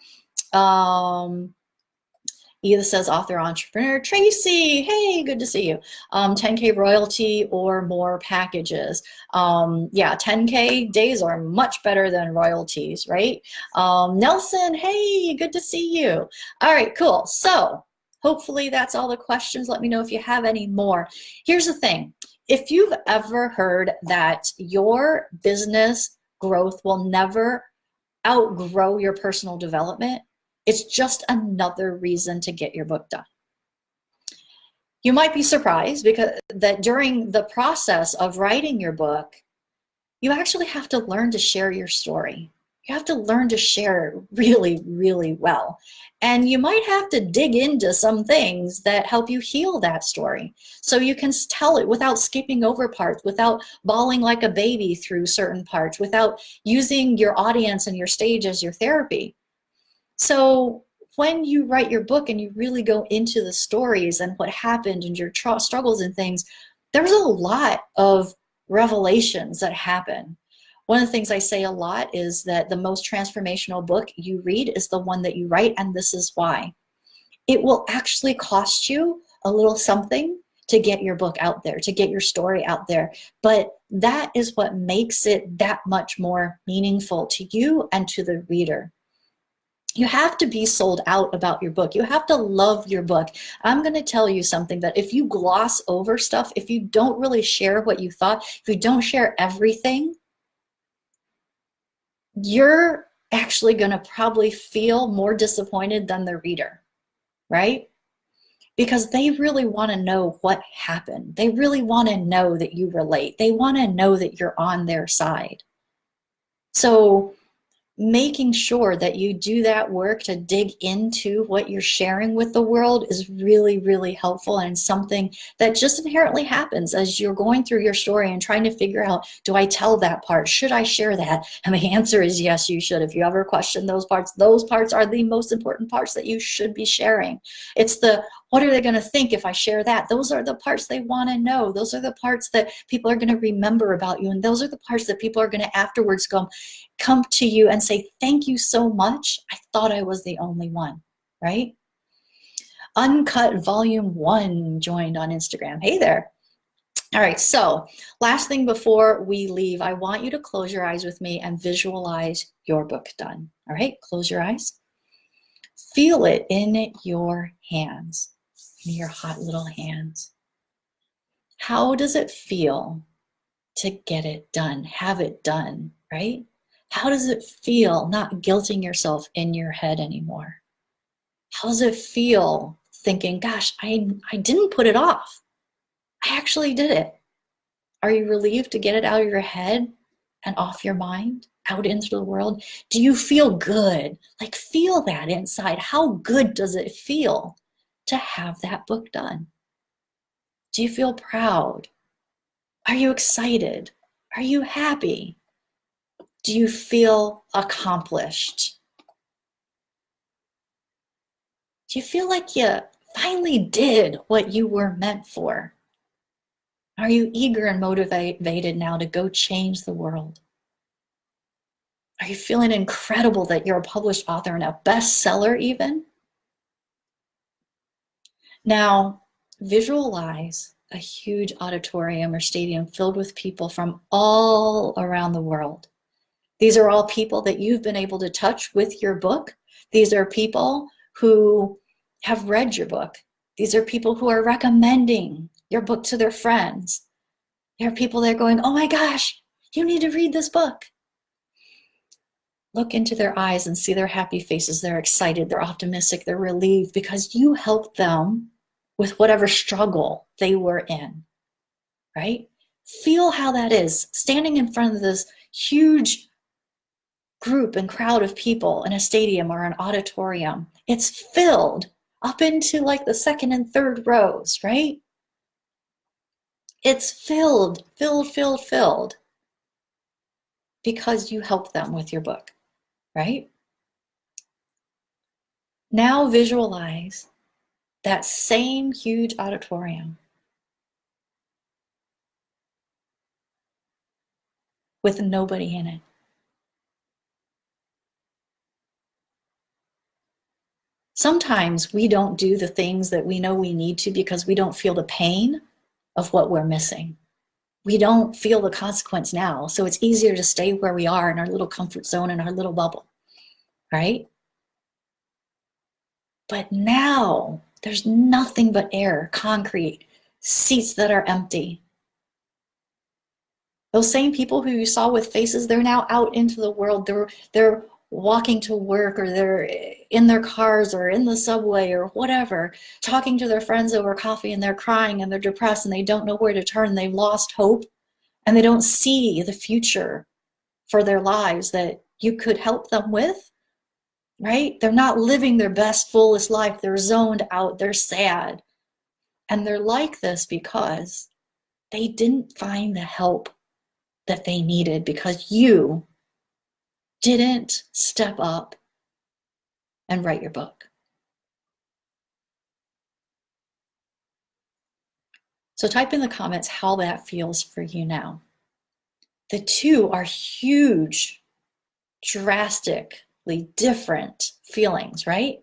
Either says author entrepreneur. Tracy, hey, good to see you. 10K royalty or more packages. Yeah, 10K days are much better than royalties, right? Nelson, hey, good to see you. All right, cool. So hopefully that's all the questions. Let me know if you have any more. Here's the thing. If you've ever heard that your business growth will never outgrow your personal development, it's just another reason to get your book done. You might be surprised because that during the process of writing your book, you actually have to learn to share your story. You have to learn to share really, really well. And you might have to dig into some things that help you heal that story, so you can tell it without skipping over parts, without bawling like a baby through certain parts, without using your audience and your stage as your therapy. So when you write your book and you really go into the stories and what happened and your struggles and things, there's a lot of revelations that happen. One of the things I say a lot is that the most transformational book you read is the one that you write, and this is why. It will actually cost you a little something to get your book out there, to get your story out there, but that is what makes it that much more meaningful to you and to the reader. You have to be sold out about your book. You have to love your book. I'm going to tell you something, that if you gloss over stuff, if you don't really share what you thought, if you don't share everything, you're actually going to probably feel more disappointed than the reader, right? Because they really want to know what happened. They really want to know that you relate. They want to know that you're on their side. So making sure that you do that work to dig into what you're sharing with the world is really, really helpful, and something that just inherently happens as you're going through your story and trying to figure out, do I tell that part? Should I share that? And the answer is yes, you should. If you ever question those parts are the most important parts that you should be sharing. It's the, what are they going to think if I share that? Those are the parts they want to know. Those are the parts that people are going to remember about you. And those are the parts that people are going to afterwards come to you and say, thank you so much. I thought I was the only one, right? Uncut Volume 1 joined on Instagram. Hey there. All right, so last thing before we leave, I want you to close your eyes with me and visualize your book done. All right, close your eyes. Feel it in your hands, in your hot little hands. How does it feel to get it done, have it done, right? How does it feel not guilting yourself in your head anymore? How does it feel thinking, gosh, I didn't put it off. I actually did it. Are you relieved to get it out of your head and off your mind, out into the world? Do you feel good? Like, feel that inside. How good does it feel to have that book done? Do you feel proud? Are you excited? Are you happy? Do you feel accomplished? Do you feel like you finally did what you were meant for? Are you eager and motivated now to go change the world? Are you feeling incredible that you're a published author and a bestseller even? Now, visualize a huge auditorium or stadium filled with people from all around the world. These are all people that you've been able to touch with your book. These are people who have read your book. These are people who are recommending your book to their friends. There are people that are going, oh my gosh, you need to read this book. Look into their eyes and see their happy faces. They're excited, they're optimistic, they're relieved because you helped them with whatever struggle they were in, right? Feel how that is, standing in front of this huge group and crowd of people in a stadium or an auditorium. It's filled up into like the second and third rows, right? It's filled, filled because you helped them with your book, right? Now visualize that same huge auditorium with nobody in it. Sometimes we don't do the things that we know we need to because we don't feel the pain of what we're missing. We don't feel the consequence now, so it's easier to stay where we are in our little comfort zone, in our little bubble, right? But now there's nothing but air, concrete, seats that are empty. Those same people who you saw with faces, they're now out into the world. They're walking to work, or they're in their cars or in the subway or whatever, talking to their friends over coffee, and they're crying and they're depressed and they don't know where to turn. They've lost hope and they don't see the future for their lives that you could help them with, right? They're not living their best, fullest life. They're zoned out. They're sad. And they're like this because they didn't find the help that they needed, because you didn't step up and write your book. So type in the comments how that feels for you now. The two are huge, drastically different feelings, right?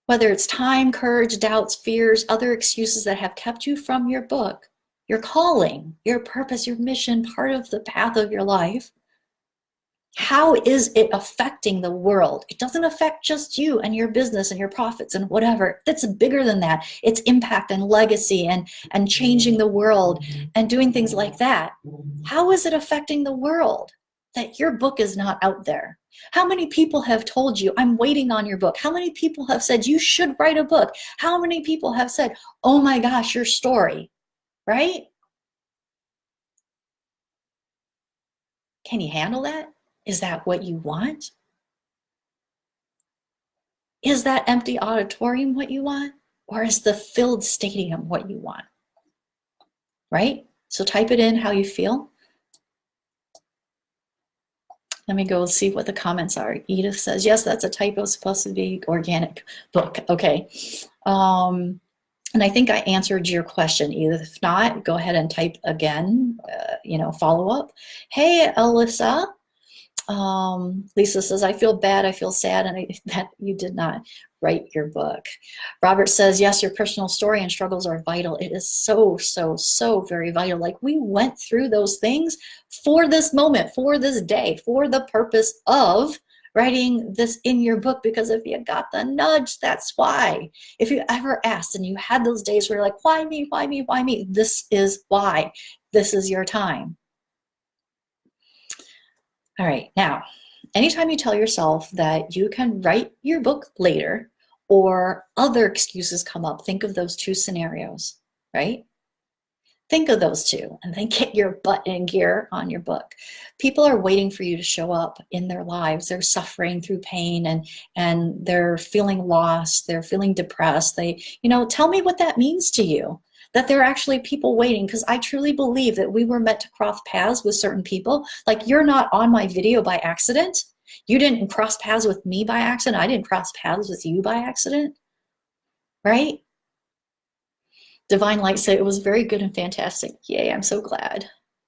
Whether it's time, courage, doubts, fears, other excuses that have kept you from your book, your calling, your purpose, your mission, part of the path of your life, how is it affecting the world? It doesn't affect just you and your business and your profits and whatever. It's bigger than that. It's impact and legacy and changing the world and doing things like that. How is it affecting the world that your book is not out there? How many people have told you, I'm waiting on your book? How many people have said, you should write a book? How many people have said, oh my gosh, your story, right? Can you handle that? Is that what you want? Is that empty auditorium what you want? Or is the filled stadium what you want? Right? So type it in how you feel. Let me go see what the comments are. Edith says, yes, that's a typo, supposed to be organic book. Okay. And I think I answered your question, Edith. If not, go ahead and type again, follow up. Hey, Alyssa. Lisa says, I feel bad, I feel sad, and that you did not write your book. Robert says, yes, your personal story and struggles are vital. It is so, so, so very vital. Like, we went through those things for this moment, for this day, for the purpose of writing this in your book, because if you got the nudge, that's why. If you ever asked and you had those days where you're like, why me, why me, why me? This is why. This is your time. All right, now, anytime you tell yourself that you can write your book later or other excuses come up, think of those two scenarios, right? Think of those two and then get your butt in gear on your book. People are waiting for you to show up in their lives. They're suffering through pain and they're feeling lost. They're feeling depressed. Tell me what that means to you. That there are actually people waiting, because I truly believe that we were meant to cross paths with certain people. Like, you're not on my video by accident. You didn't cross paths with me by accident. I didn't cross paths with you by accident, right? Divine Light said it was very good and fantastic. Yay, I'm so glad.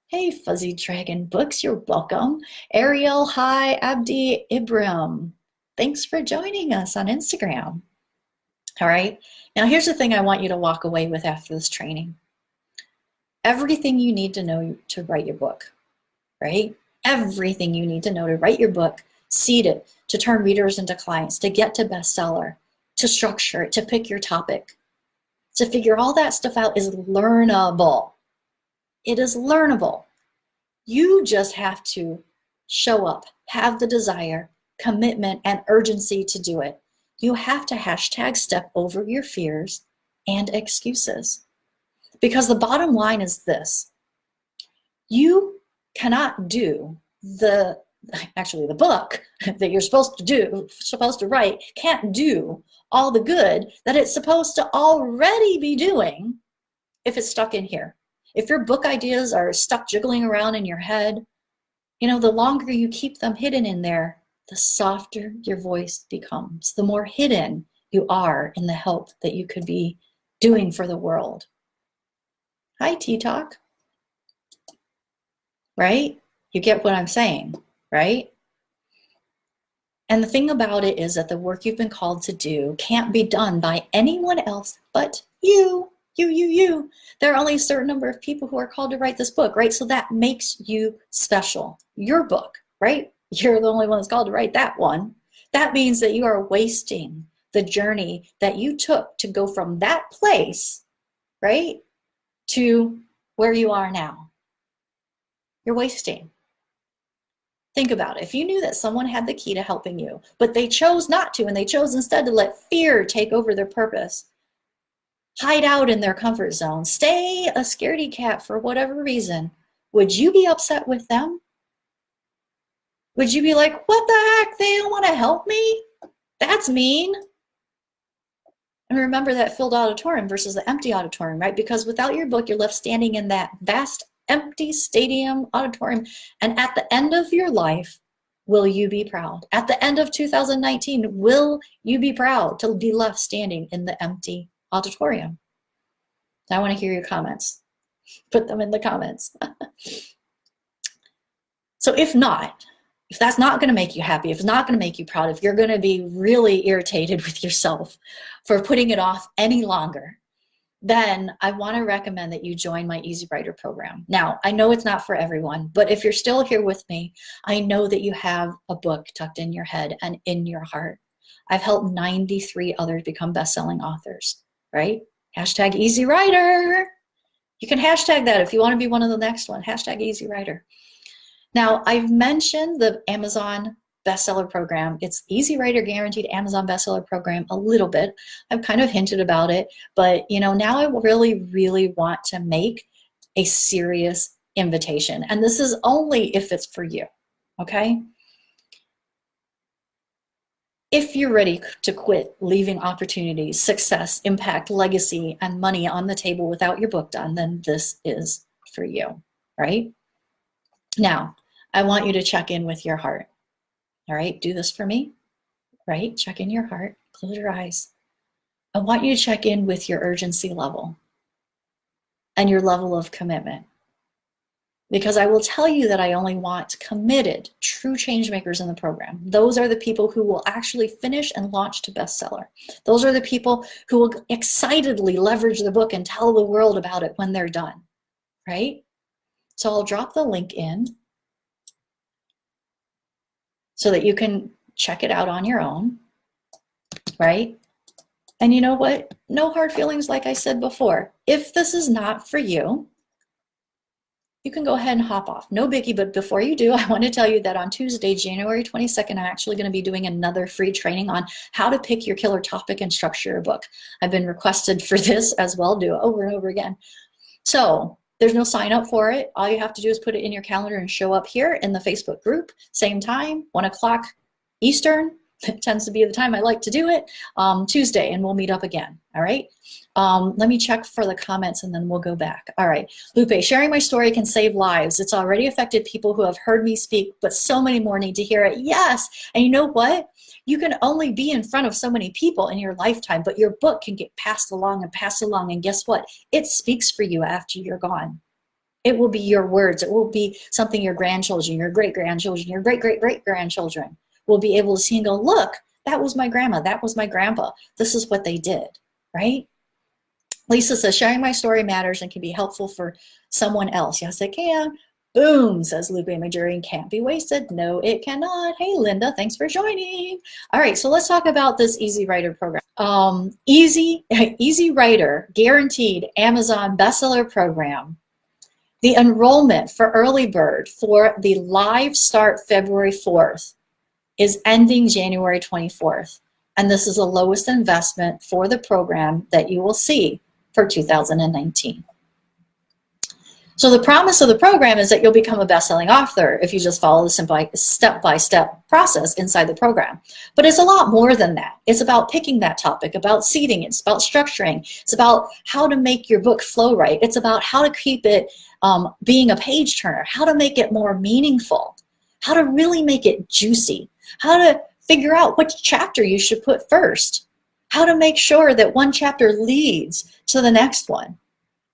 Hey, Fuzzy Dragon Books, you're welcome. Ariel, hi, Abdi Ibrahim. Thanks for joining us on Instagram. All right, now here's the thing I want you to walk away with after this training. Everything you need to know to write your book, right? Everything you need to know to write your book, seed it, to turn readers into clients, to get to bestseller, to structure it, to pick your topic, to figure all that stuff out is learnable. It is learnable. You just have to show up, have the desire, commitment, and urgency to do it. You have to hashtag step over your fears and excuses. Because the bottom line is this: you cannot do the book that you're supposed to write can't do all the good that it's supposed to already be doing if it's stuck in here. If your book ideas are stuck jiggling around in your head, you know, the longer you keep them hidden in there, the softer your voice becomes, the more hidden you are in the help that you could be doing for the world. Hi, T-Talk. Right? You get what I'm saying, right? And the thing about it is that the work you've been called to do can't be done by anyone else but you. You. There are only a certain number of people who are called to write this book, right? So that makes you special. Your book, right? You're the only one that's called to write that one. That means that you are wasting the journey that you took to go from that place, right, to where you are now. You're wasting. Think about it. If you knew that someone had the key to helping you, but they chose not to, and they chose instead to let fear take over their purpose, hide out in their comfort zone, stay a scaredy cat for whatever reason, would you be upset with them? Would you be like, what the heck? They don't want to help me? That's mean. And remember that filled auditorium versus the empty auditorium, right? Because without your book, you're left standing in that vast empty stadium auditorium. And at the end of your life, will you be proud? At the end of 2019, will you be proud to be left standing in the empty auditorium? I want to hear your comments. Put them in the comments. So if not, if that's not going to make you happy, if it's not going to make you proud, if you're going to be really irritated with yourself for putting it off any longer, then I want to recommend that you join my Easy Writer program. Now, I know it's not for everyone, but if you're still here with me, I know that you have a book tucked in your head and in your heart. I've helped 93 others become best-selling authors, right? Hashtag Easy Writer. You can hashtag that if you want to be one of the next one. Hashtag Easy Writer. Now, I've mentioned the Amazon bestseller program. It's Easy Writer Guaranteed Amazon bestseller program a little bit. I've kind of hinted about it, but you know, now I really, really want to make a serious invitation. And this is only if it's for you, okay? If you're ready to quit leaving opportunities, success, impact, legacy, and money on the table without your book done, then this is for you, right? Now, I want you to check in with your heart. All right, do this for me, right? Check in your heart, close your eyes. I want you to check in with your urgency level and your level of commitment. Because I will tell you that I only want committed, true change makers in the program. Those are the people who will actually finish and launch to bestseller. Those are the people who will excitedly leverage the book and tell the world about it when they're done, right? So I'll drop the link in so that you can check it out on your own, right? And you know what? No hard feelings, like I said before. If this is not for you, you can go ahead and hop off. No biggie, but before you do, I want to tell you that on Tuesday, January 22nd, I'm actually going to be doing another free training on how to pick your killer topic and structure your book. I've been requested for this as well, do it over and over again. So there's no sign up for it. All you have to do is put it in your calendar and show up here in the Facebook group, same time, 1 o'clock Eastern. It tends to be the time I like to do it, Tuesday, and we'll meet up again, all right? Let me check for the comments and then we'll go back. All right, Lupe, sharing my story can save lives. It's already affected people who have heard me speak, but so many more need to hear it. Yes, and you know what? You can only be in front of so many people in your lifetime, but your book can get passed along, and guess what? It speaks for you after you're gone. It will be your words. It will be something your grandchildren, your great-grandchildren, your great-great-great-grandchildren will be able to see and go, look, that was my grandma, that was my grandpa. This is what they did, right? Lisa says, sharing my story matters and can be helpful for someone else. Yes, it can. Boom, says Lupe, my journey can't be wasted. No, it cannot. Hey, Linda, thanks for joining. All right, so let's talk about this Easy Writer program. Easy Writer Guaranteed Amazon Bestseller Program. The enrollment for Early Bird for the live start February 4th is ending January 24th. And this is the lowest investment for the program that you will see for 2019. So the promise of the program is that you'll become a best-selling author if you just follow the simple step-by-step process inside the program. But it's a lot more than that. It's about picking that topic, about seeding, it's about structuring, it's about how to make your book flow right. It's about how to keep it being a page turner, how to make it more meaningful, how to really make it juicy, how to figure out which chapter you should put first, how to make sure that one chapter leads to the next one.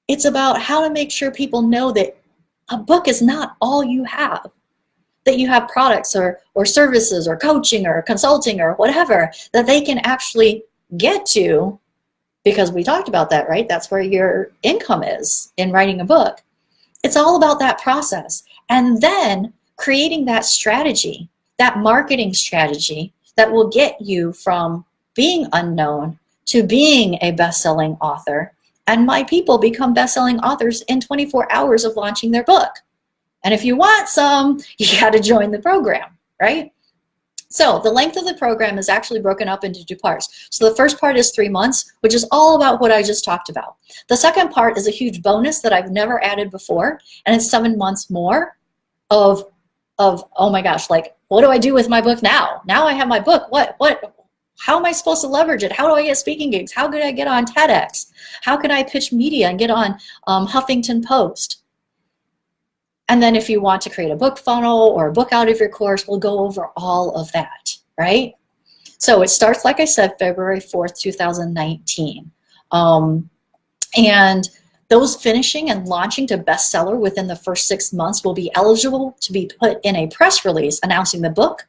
It's about how to make sure people know that a book is not all you have, that you have products or services or coaching or consulting or whatever that they can actually get to, because we talked about that, right? That's where your income is in writing a book. It's all about that process. And then creating that strategy, that marketing strategy that will get you from being unknown to being a best-selling author. And my people become best-selling authors in 24 hours of launching their book. And if you want some, you got to join the program, right? So the length of the program is actually broken up into 2 parts. So the first part is 3 months, which is all about what I just talked about. The second part is a huge bonus that I've never added before, and it's 7 months more of oh my gosh, like, what do I do with my book now? Now I have my book. How am I supposed to leverage it? How do I get speaking gigs? How could I get on TEDx? How could I pitch media and get on Huffington Post? And then if you want to create a book funnel or a book out of your course, we'll go over all of that, right? So it starts, like I said, February 4th, 2019. And those finishing and launching to bestseller within the first 6 months will be eligible to be put in a press release announcing the book,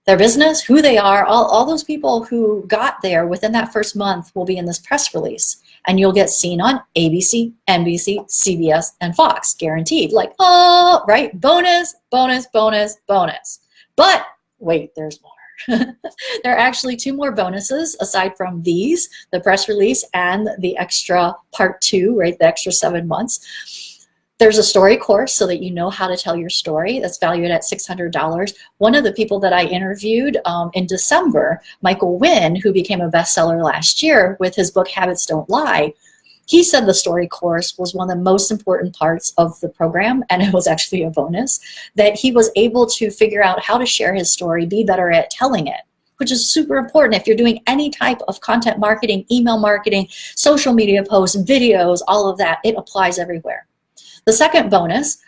their business, who they are, all those people who got there within that first month will be in this press release. And you'll get seen on ABC, NBC, CBS, and Fox, guaranteed. Like, oh, right? Bonus, bonus, bonus, bonus. But wait, there's more. There are actually 2 more bonuses aside from these, the press release and the extra part 2, right? The extra 7 months. There's a story course so that you know how to tell your story. That's valued at $600. One of the people that I interviewed in December, Michael Wynn, who became a bestseller last year with his book Habits Don't Lie, he said the story course was one of the most important parts of the program, and it was actually a bonus, that he was able to figure out how to share his story, be better at telling it, which is super important if you're doing any type of content marketing, email marketing, social media posts, videos, all of that. It applies everywhere. The second bonus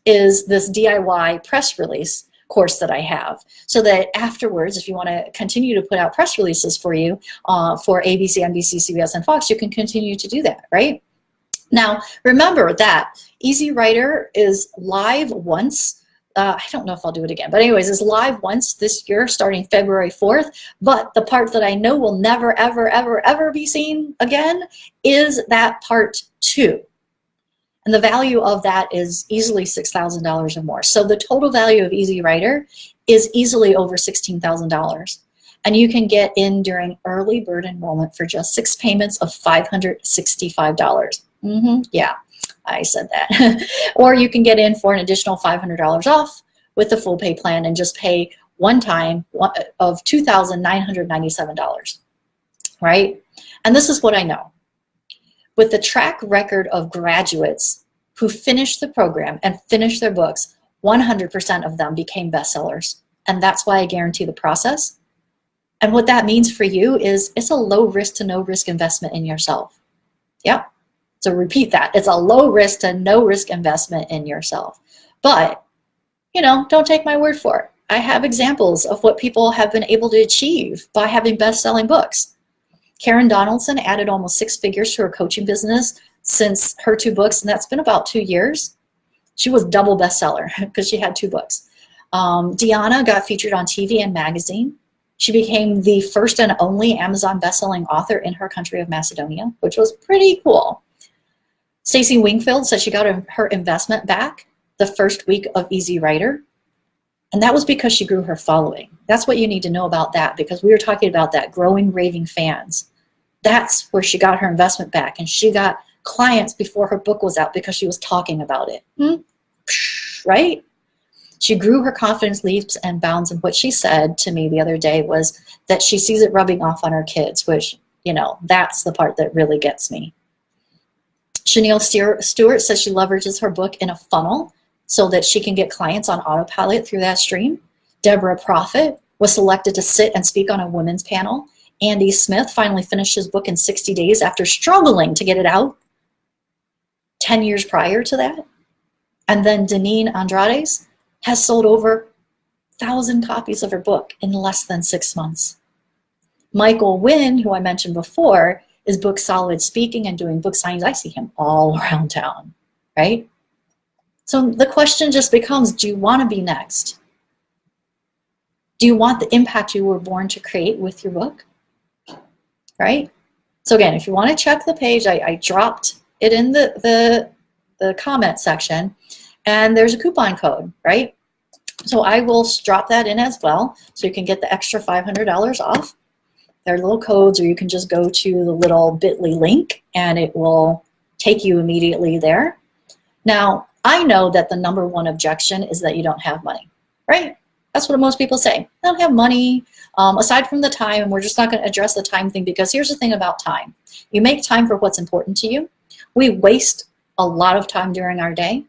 is this DIY press release course that I have, so that afterwards, if you want to continue to put out press releases for you for ABC, NBC, CBS, and Fox, you can continue to do that, right? Now, remember that Easy Writer is live once. I don't know if I'll do it again, but anyways, it's live once this year starting February 4th, but the part that I know will never, ever, ever, ever be seen again is that part 2. And the value of that is easily $6,000 or more. So the total value of Easy Writer is easily over $16,000. And you can get in during early bird enrollment for just 6 payments of $565. Yeah, I said that. Or you can get in for an additional $500 off with the full pay plan and just pay one time of $2,997, right? And this is what I know. With the track record of graduates who finished the program and finished their books, 100% of them became bestsellers. And that's why I guarantee the process. And what that means for you is it's a low risk to no risk investment in yourself. Yep. So repeat that. It's a low risk to no risk investment in yourself. But, you know, don't take my word for it. I have examples of what people have been able to achieve by having best-selling books. Karen Donaldson added almost 6 figures to her coaching business since her 2 books, and that's been about 2 years. She was double bestseller because she had 2 books. Deanna got featured on TV and magazine. She became the first and only Amazon bestselling author in her country of Macedonia, which was pretty cool. Stacey Wingfield said she got her investment back the first week of Easy Writer, and that was because she grew her following. That's what you need to know about that, because we were talking about that, growing raving fans. That's where she got her investment back, and she got clients before her book was out because she was talking about it. Right? She grew her confidence leaps and bounds, and what she said to me the other day was that she sees it rubbing off on her kids, which, you know, that's the part that really gets me. Chanel Stewart says she leverages her book in a funnel so that she can get clients on autopilot through that stream. Deborah Prophet was selected to sit and speak on a women's panel. Andy Smith finally finished his book in 60 days after struggling to get it out 10 years prior to that. And then Deneen Andrades has sold over 1,000 copies of her book in less than 6 months. Michael Wynn, who I mentioned before, is book solid speaking and doing book signings. I see him all around town, right? So the question just becomes, do you want to be next? Do you want the impact you were born to create with your book? Right? So again, if you want to check the page, I dropped it in the comment section, and there's a coupon code, right? So I will drop that in as well, so you can get the extra $500 off. There are little codes, or you can just go to the little bit.ly link and it will take you immediately there. Now, I know that the number one objection is that you don't have money, right? That's what most people say. I don't have money, aside from the time, and we're just not going to address the time thing, because here's the thing about time. You make time for what's important to you. We waste a lot of time during our day,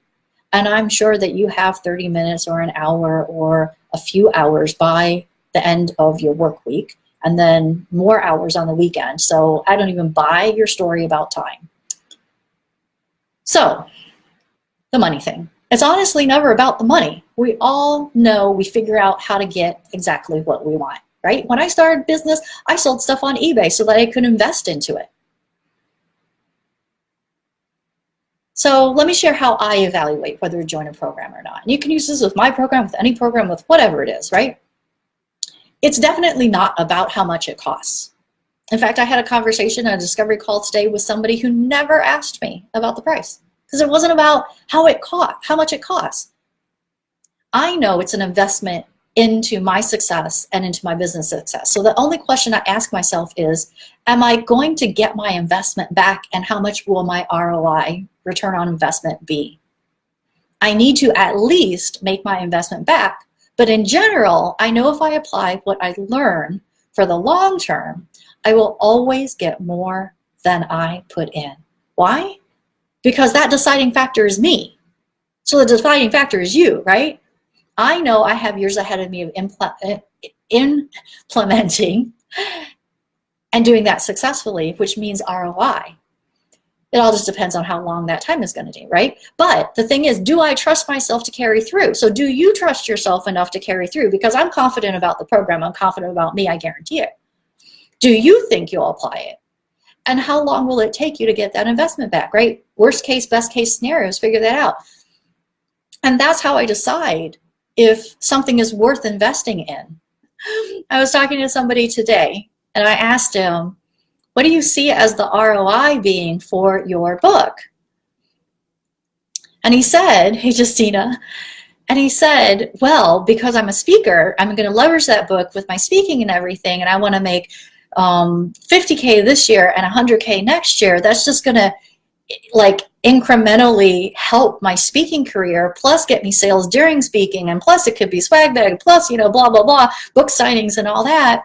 and I'm sure that you have 30 minutes or an hour or a few hours by the end of your work week, and then more hours on the weekend. So I don't even buy your story about time. So, the money thing. It's honestly never about the money. We all know we figure out how to get exactly what we want, right? When I started business, I sold stuff on eBay so that I could invest into it. So let me share how I evaluate whether to join a program or not. And you can use this with my program, with any program, with whatever it is, right? It's definitely not about how much it costs. In fact, I had a conversation, a discovery call today with somebody who never asked me about the price, because it wasn't about how much it costs. I know it's an investment into my success and into my business success. So the only question I ask myself is, am I going to get my investment back, and how much will my ROI, return on investment, be? I need to at least make my investment back. But in general, I know if I apply what I learn for the long term, I will always get more than I put in. Why? Because that deciding factor is me. So the deciding factor is you, right? I know I have years ahead of me of implementing and doing that successfully, which means ROI. It all just depends on how long that time is going to be, right? But the thing is, do I trust myself to carry through? So do you trust yourself enough to carry through? Because I'm confident about the program. I'm confident about me. I guarantee it. Do you think you'll apply it? And how long will it take you to get that investment back, right? Worst case, best case scenarios, figure that out. And that's how I decide if something is worth investing in. I was talking to somebody today, and I asked him, what do you see as the ROI being for your book? And he said, hey, Justina, and he said, well, because I'm a speaker, I'm going to leverage that book with my speaking and everything, and I want to make $50K this year and $100K next year. That's just going to like incrementally help my speaking career, plus get me sales during speaking, and plus it could be swag bag, plus, you know, blah, blah, blah, book signings and all that.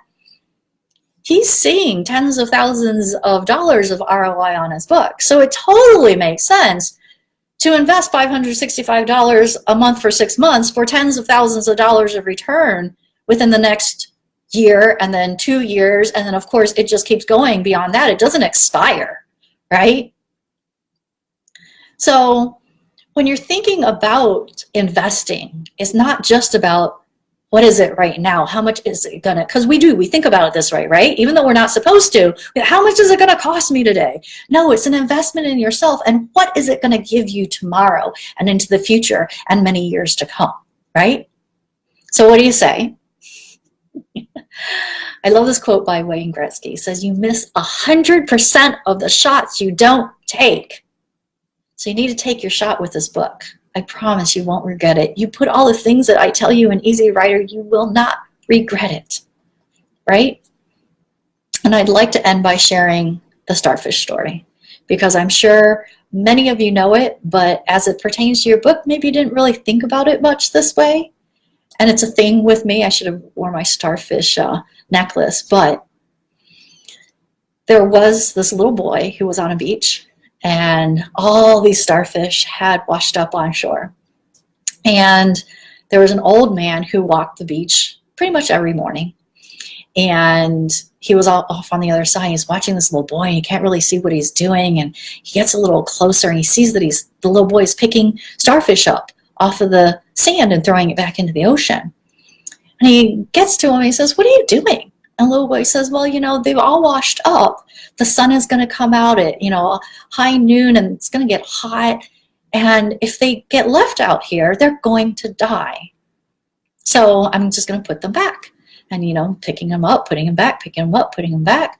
He's seeing tens of thousands of dollars of ROI on his book. So it totally makes sense to invest $565 a month for 6 months for tens of thousands of dollars of return within the next year, and then 2 years. And then of course it just keeps going beyond that. It doesn't expire, right? So when you're thinking about investing, it's not just about what is it right now? How much is it gonna, because we think about it this way, right? Even though we're not supposed to, how much is it gonna cost me today? No, it's an investment in yourself, and what is it gonna give you tomorrow and into the future and many years to come, right? So what do you say? I love this quote by Wayne Gretzky. It says, you miss 100% of the shots you don't take. So you need to take your shot with this book. I promise you won't regret it. You put all the things that I tell you in Easy Writer, you will not regret it, right? And I'd like to end by sharing the starfish story, because I'm sure many of you know it, but as it pertains to your book, maybe you didn't really think about it much this way. And it's a thing with me. I should have worn my starfish necklace, but there was this little boy who was on a beach, and all these starfish had washed up on shore. And there was an old man who walked the beach pretty much every morning. And he was off on the other side. He's watching this little boy, and he can't really see what he's doing. And he gets a little closer, and he sees that the little boy is picking starfish up off of the sand and throwing it back into the ocean. And he gets to him, and he says, "What are you doing?" And the little boy says, "Well, they've all washed up. The sun is going to come out at, high noon, and it's going to get hot. And if they get left out here, they're going to die. So I'm just going to put them back." And, picking them up, putting them back, picking them up, putting them back.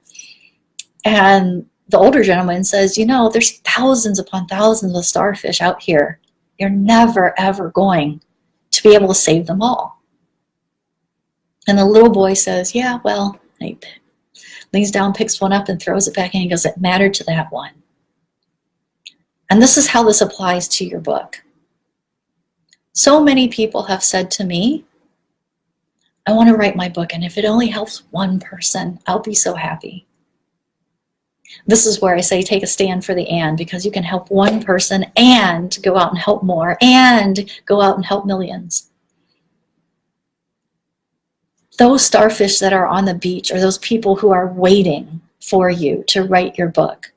And the older gentleman says, there's thousands upon thousands of starfish out here. You're never, ever going to be able to save them all. And the little boy says, "Yeah, well," and he leans down, picks one up, and throws it back in. He goes, "It mattered to that one." And this is how this applies to your book. So many people have said to me, "I want to write my book, and if it only helps one person, I'll be so happy." This is where I say take a stand for the "and," because you can help one person and go out and help more and go out and help millions. Those starfish that are on the beach are those people who are waiting for you to write your book.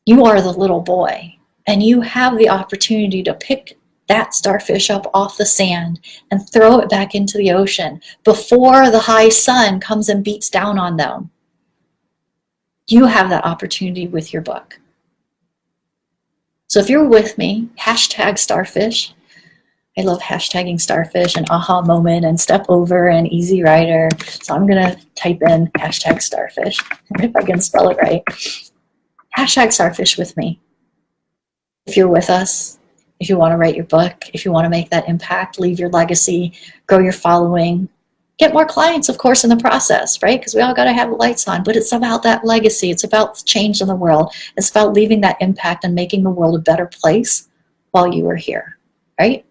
You are the little boy, and you have the opportunity to pick that starfish up off the sand and throw it back into the ocean before the high sun comes and beats down on them. You have that opportunity with your book. So if you're with me, hashtag starfish. I love hashtagging starfish and aha moment and step over and easy rider. So I'm going to type in hashtag starfish, if I can spell it right. Hashtag starfish with me. If you're with us, if you want to write your book, if you want to make that impact, leave your legacy, grow your following, get more clients, of course, in the process, right? Because we all got to have the lights on, but it's about that legacy. It's about change in the world. It's about leaving that impact and making the world a better place while you are here, right?